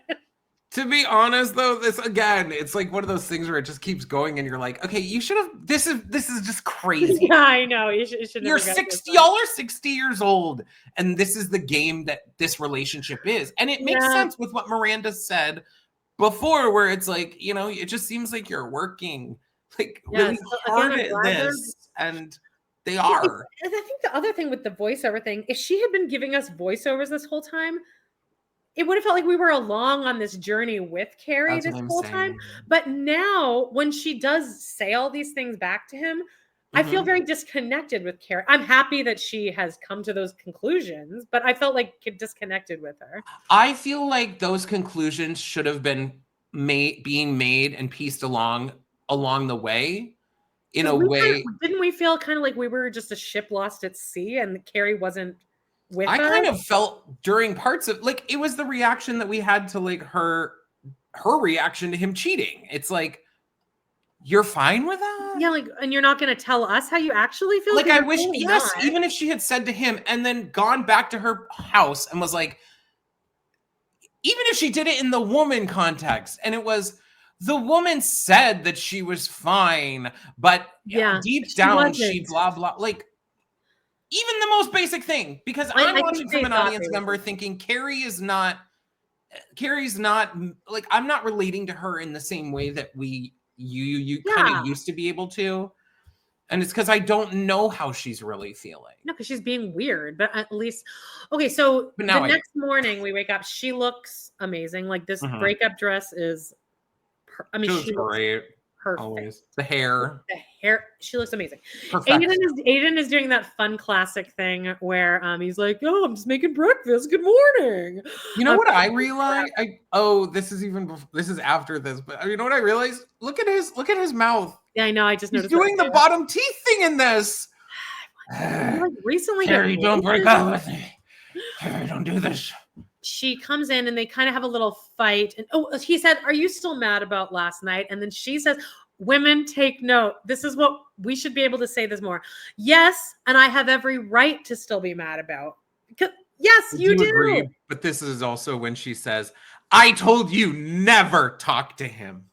Speaker 1: To be honest, though, this again, it's like one of those things where it just keeps going, and you're like, okay, you should have. This is just crazy.
Speaker 2: Yeah, I know. You should.
Speaker 1: You're 60. Y'all are 60 years old, and this is the game that this relationship is, and it makes sense with what Miranda said before, where it's like, it just seems like you're working like really hard at this, and they are.
Speaker 2: I think the other thing with the voiceover thing, if she had been giving us voiceovers this whole time, it would have felt like we were along on this journey with Carrie
Speaker 1: That's
Speaker 2: this
Speaker 1: what I'm
Speaker 2: whole time.
Speaker 1: saying.
Speaker 2: But now when she does say all these things back to him, I feel very disconnected with Carrie. I'm happy that she has come to those conclusions, but I felt like disconnected with her.
Speaker 1: I feel like those conclusions should have been being made and pieced along the way in a way.
Speaker 2: Didn't we feel kind of like we were just a ship lost at sea and Carrie wasn't with
Speaker 1: I
Speaker 2: us?
Speaker 1: kind of felt during parts of like it was the reaction that we had to like her reaction to him cheating. It's like, you're fine with that?
Speaker 2: Yeah, like, and you're not going to tell us how you actually feel?
Speaker 1: Like, I wish,
Speaker 2: Really
Speaker 1: yes,
Speaker 2: not.
Speaker 1: even if she had said to him and then gone back to her house and was like, even if she did it in the woman context and it was, the woman said that she was fine, but deep down, she blah, blah, like, even the most basic thing, because I'm watching from an audience member thinking Carrie's not, like, I'm not relating to her in the same way that you kind of used to be able to. And it's because I don't know how she's really feeling.
Speaker 2: No, because she's being weird, but at least, okay, so the next morning we wake up, she looks amazing. Like this breakup dress is, I mean, she looks
Speaker 1: great.
Speaker 2: Perfect.
Speaker 1: Always. The hair,
Speaker 2: she looks amazing.
Speaker 1: Perfect.
Speaker 2: Aiden is doing that fun classic thing where he's like, "Oh, I'm just making breakfast. Good morning."
Speaker 1: You know what I realized? This is after this, but you know what I realized? Look at his mouth.
Speaker 2: Yeah, I know. I just noticed.
Speaker 1: He's doing the bottom teeth thing in this.
Speaker 2: Like recently,
Speaker 1: Carrie, don't break up with me. Carrie, don't do this.
Speaker 2: She comes in and they kind of have a little fight. And he said, "Are you still mad about last night?" And then she says, "Women, take note. This is what we should be able to say this more. Yes, and I have every right to still be mad about." Yes, you do.
Speaker 1: Agree, but this is also when she says, "I told you never talk to him."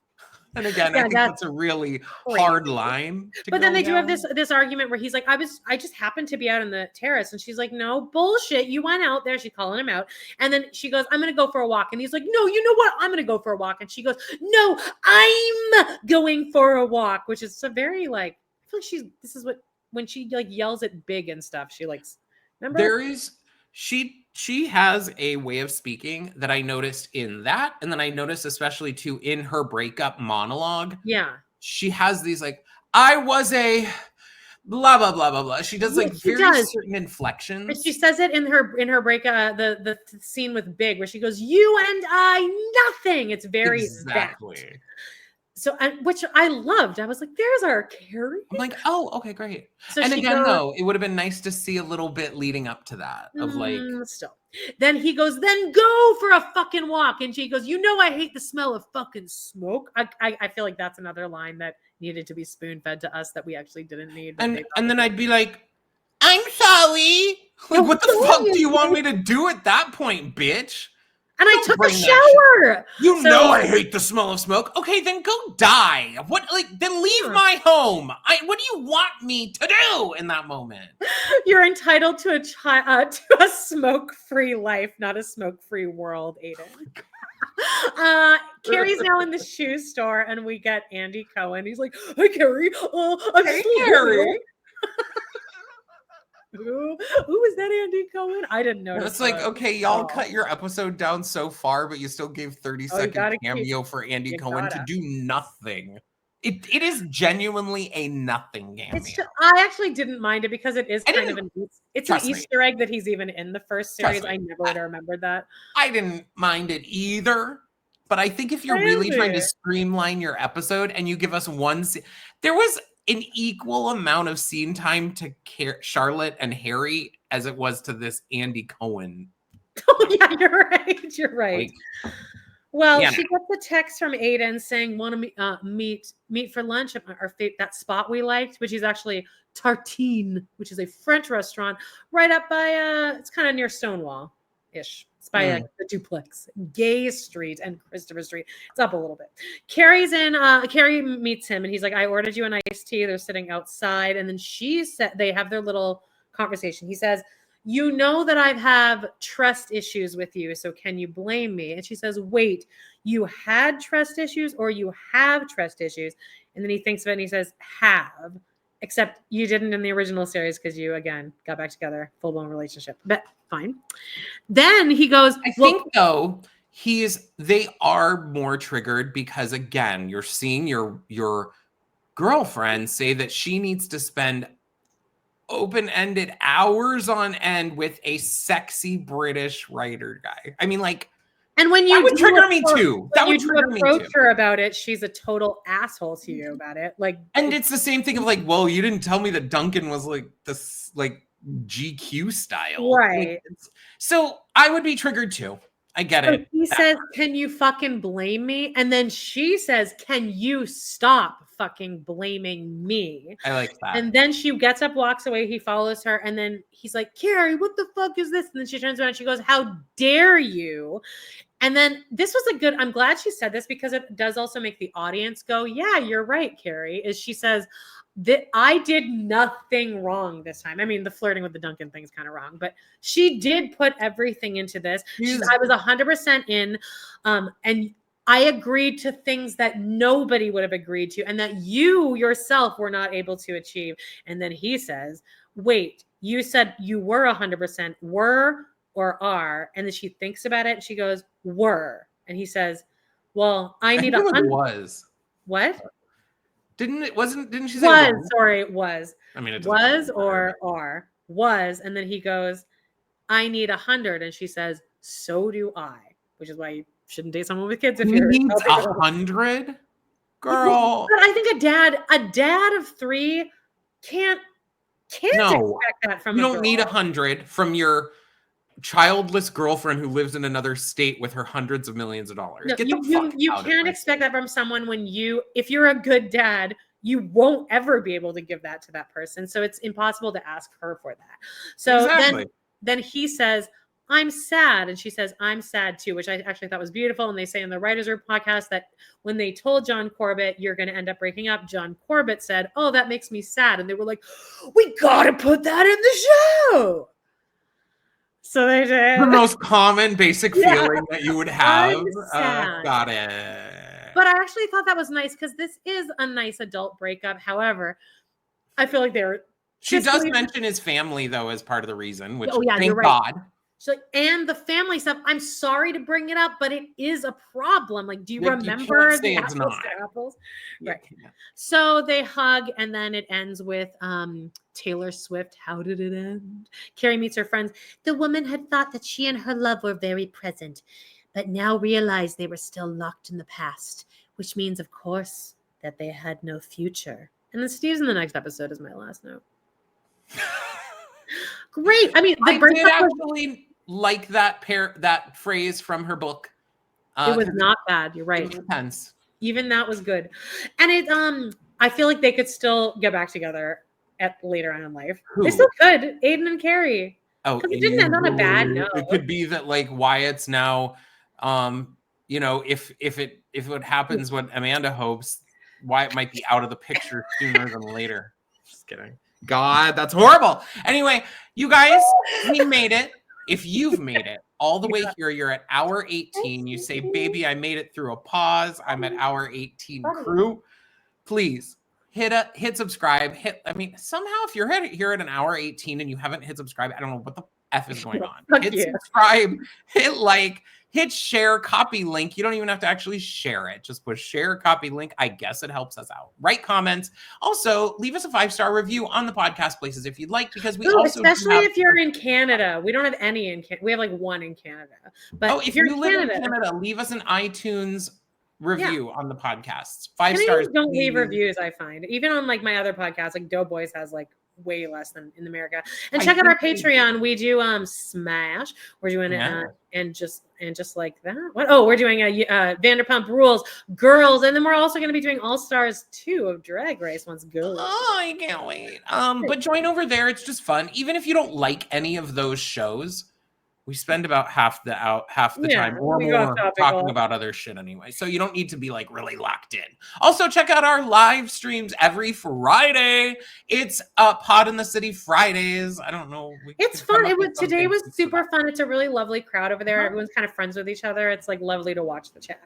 Speaker 1: And again, I think that's a really hard line.
Speaker 2: But then they do have this argument where he's like, I just happened to be out on the terrace. And she's like, "No, bullshit. You went out there." She's calling him out. And then she goes, "I'm going to go for a walk." And he's like, "No, you know what? I'm going to go for a walk." And she goes, "No, I'm going for a walk," which is a very like, I feel like this is what, when she like yells at big and stuff, she likes, remember?
Speaker 1: She has a way of speaking that I noticed in that. And then I noticed especially too in her breakup monologue.
Speaker 2: Yeah.
Speaker 1: She has these like, I was a blah, blah, blah, blah, blah. She does like certain inflections.
Speaker 2: And she says it in her breakup, the scene with Big where she goes, "You and I, nothing." It's very
Speaker 1: exactly.
Speaker 2: that. So, which I loved. I was like, "There's our Carrie."
Speaker 1: I'm like, "Oh, okay, great." So and again, though, it would have been nice to see a little bit leading up to that of like.
Speaker 2: Still, then he goes, "Then go for a fucking walk," and she goes, "You know, I hate the smell of fucking smoke." I feel like that's another line that needed to be spoon fed to us that we actually didn't need.
Speaker 1: And then I'd be like, "I'm sorry." Like, what the fuck do you want me to do at that point, bitch?
Speaker 2: And I took a shower.
Speaker 1: You know I hate the smell of smoke. Okay, then go die. What? Like, then leave my home. What do you want me to do in that moment?
Speaker 2: You're entitled to a smoke-free life, not a smoke-free world, Aiden. Carrie's now in the shoe store, and we get Andy Cohen. He's like, "Hi, Carrie.
Speaker 1: Hey, Carrie."
Speaker 2: Who is that Andy Cohen? I didn't know.
Speaker 1: It's like, okay, y'all cut your episode down so far, but you still gave 30-second cameo for Andy Cohen to do nothing. It is genuinely a nothing cameo.
Speaker 2: I actually didn't mind it because it is kind of an Easter egg that he's even in the first series. I never would have remembered that.
Speaker 1: I didn't mind it either. But I think if you're really trying to streamline your episode and you give us there was an equal amount of scene time to Charlotte and Harry as it was to this Andy Cohen.
Speaker 2: Oh yeah, you're right. You're right. Well, she gets a text from Aiden saying, "Want to meet for lunch at that spot we liked," which is actually Tartine, which is a French restaurant right up by it's kind of near Stonewall-ish. It's by the Duplex, Gay Street and Christopher Street. It's up a little bit. Carrie's in. Carrie meets him, and he's like, "I ordered you an iced tea." They're sitting outside, and then she said they have their little conversation. He says, "You know that I have trust issues with you, so can you blame me?" And she says, "Wait, you had trust issues or you have trust issues?" And then he thinks of it and he says, "Have." except you didn't in the original series because you, again, got back together, full-blown relationship. But fine. Then he goes,
Speaker 1: I think, though, they are more triggered because, again, you're seeing your girlfriend say that she needs to spend open-ended hours on end with a sexy British writer guy. I mean, like,
Speaker 2: and when you
Speaker 1: that would trigger me too. That would trigger me too.
Speaker 2: Approach her about it, she's a total asshole to you about it. Like,
Speaker 1: and it's the same thing of like, well, you didn't tell me that Duncan was like this, like GQ style,
Speaker 2: right?
Speaker 1: Like, so I would be triggered too. I get it.
Speaker 2: He says, "Can you fucking blame me?" And then she says, "Can you stop fucking blaming me?"
Speaker 1: I like that.
Speaker 2: And then she gets up, walks away. He follows her, and then he's like, "Carrie, what the fuck is this?" And then she turns around and she goes, "How dare you?" And then this was a good, I'm glad she said this because it does also make the audience go, yeah, you're right, Carrie. Is she says that I did nothing wrong this time. I mean, the flirting with the Duncan thing is kind of wrong, but she did put everything into this. I was 100% in. And I agreed to things that nobody would have agreed to and that you yourself were not able to achieve. And then he says, wait, you said you were 100% were or are, and then she thinks about it and she goes, were. And he says, well, I need 100.
Speaker 1: Was.
Speaker 2: What?
Speaker 1: Didn't she say
Speaker 2: was? Sorry, it was.
Speaker 1: I mean, it
Speaker 2: was or are. Was. And then he goes, I need 100. And she says, so do I. Which is why you shouldn't date someone with kids if you're
Speaker 1: 100, girl.
Speaker 2: But I think a dad of 3 can't expect that from
Speaker 1: you don't need 100 from your childless girlfriend who lives in another state with her hundreds of millions of dollars.
Speaker 2: No, you can't expect that from someone when if you're a good dad, you won't ever be able to give that to that person. So it's impossible to ask her for that. So then he says, I'm sad. And she says, I'm sad too, which I actually thought was beautiful. And they say in the Writers' Room podcast that when they told John Corbett, you're going to end up breaking up, John Corbett said, oh, that makes me sad. And they were like, we got to put that in the show. So they did.
Speaker 1: The most common basic feeling that you would have. Got it.
Speaker 2: But I actually thought that was nice because this is a nice adult breakup. However, I feel like
Speaker 1: she does mention his family, though, as part of the reason, which
Speaker 2: thank
Speaker 1: God.
Speaker 2: So, and the family stuff, I'm sorry to bring it up, but it is a problem. Like, do you remember the apples? Right. Yeah. So they hug, and then it ends with Taylor Swift. How did it end? Carrie meets her friends. The woman had thought that she and her love were very present, but now realized they were still locked in the past, which means, of course, that they had no future. And then Steve's in the next episode is my last note. Great. I mean,
Speaker 1: I did actually like that phrase from her book.
Speaker 2: It was not bad. You're right.
Speaker 1: It depends.
Speaker 2: Even that was good. And it I feel like they could still get back together later on in life. They still could. Aiden and Carrie.
Speaker 1: Oh,
Speaker 2: because it didn't end on a bad note.
Speaker 1: It could be that like Wyatt's now if it happens what Amanda hopes, Wyatt might be out of the picture sooner than later. Just kidding. God, that's horrible. Anyway, you guys, we made it. If you've made it all the way here, you're at hour 18. You say, baby, I made it through a pause. I'm at hour 18 crew. Please hit subscribe. Somehow if you're here at an hour 18 and you haven't hit subscribe, I don't know what the F is going on. Hit subscribe, hit like, hit share, copy link. You don't even have to actually share it. Just push share, copy link. I guess it helps us out. Write comments. Also, leave us a 5-star review on the podcast places if you'd like, because we also
Speaker 2: especially if you're in Canada. We don't have any in Canada. We have like one in Canada. But
Speaker 1: if you live in Canada, leave us an iTunes review on the podcasts. 5 stars.
Speaker 2: Don't leave reviews, I find. Even on like my other podcasts, like Doughboys has like way less than in America. And check out our Patreon. We do Smash. We're doing it and just like that. What? Oh, we're doing Vanderpump Rules, Girls, and then we're also going to be doing All Stars 2 of Drag Race once Girls.
Speaker 1: Oh, I can't wait. But join over there. It's just fun. Even if you don't like any of those shows, we spend about half the time or more talking about other shit anyway. So you don't need to be like really locked in. Also, check out our live streams every Friday. It's Pod in the City Fridays. I don't know.
Speaker 2: It's fun. Today was super fun. It's a really lovely crowd over there. Everyone's kind of friends with each other. It's like lovely to watch the chat.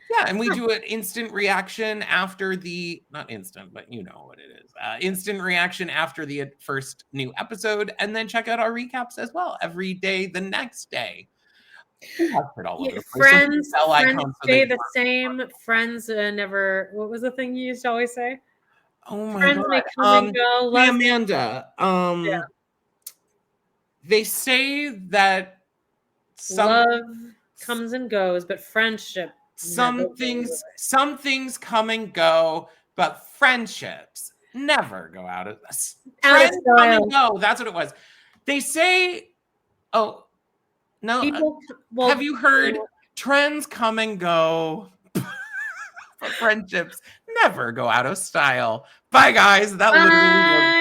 Speaker 1: Yeah, and we do an instant reaction after not instant, but you know what it is. Instant reaction after the first new episode, and then check out our recaps as well every day the next day. We have it all over the place.
Speaker 2: Friends
Speaker 1: icons
Speaker 2: stay the same. Friends never. What was the thing you used to always say?
Speaker 1: Oh my
Speaker 2: Friends
Speaker 1: god.
Speaker 2: may come and go.
Speaker 1: Hey, Amanda. They say that
Speaker 2: love comes and goes, but friendship.
Speaker 1: Some things come and go, but friendships never go out of us. Trends come and go. That's what it was. They say, oh no. Have you heard trends come and go, but friendships never go out of style? Bye, guys. That literally was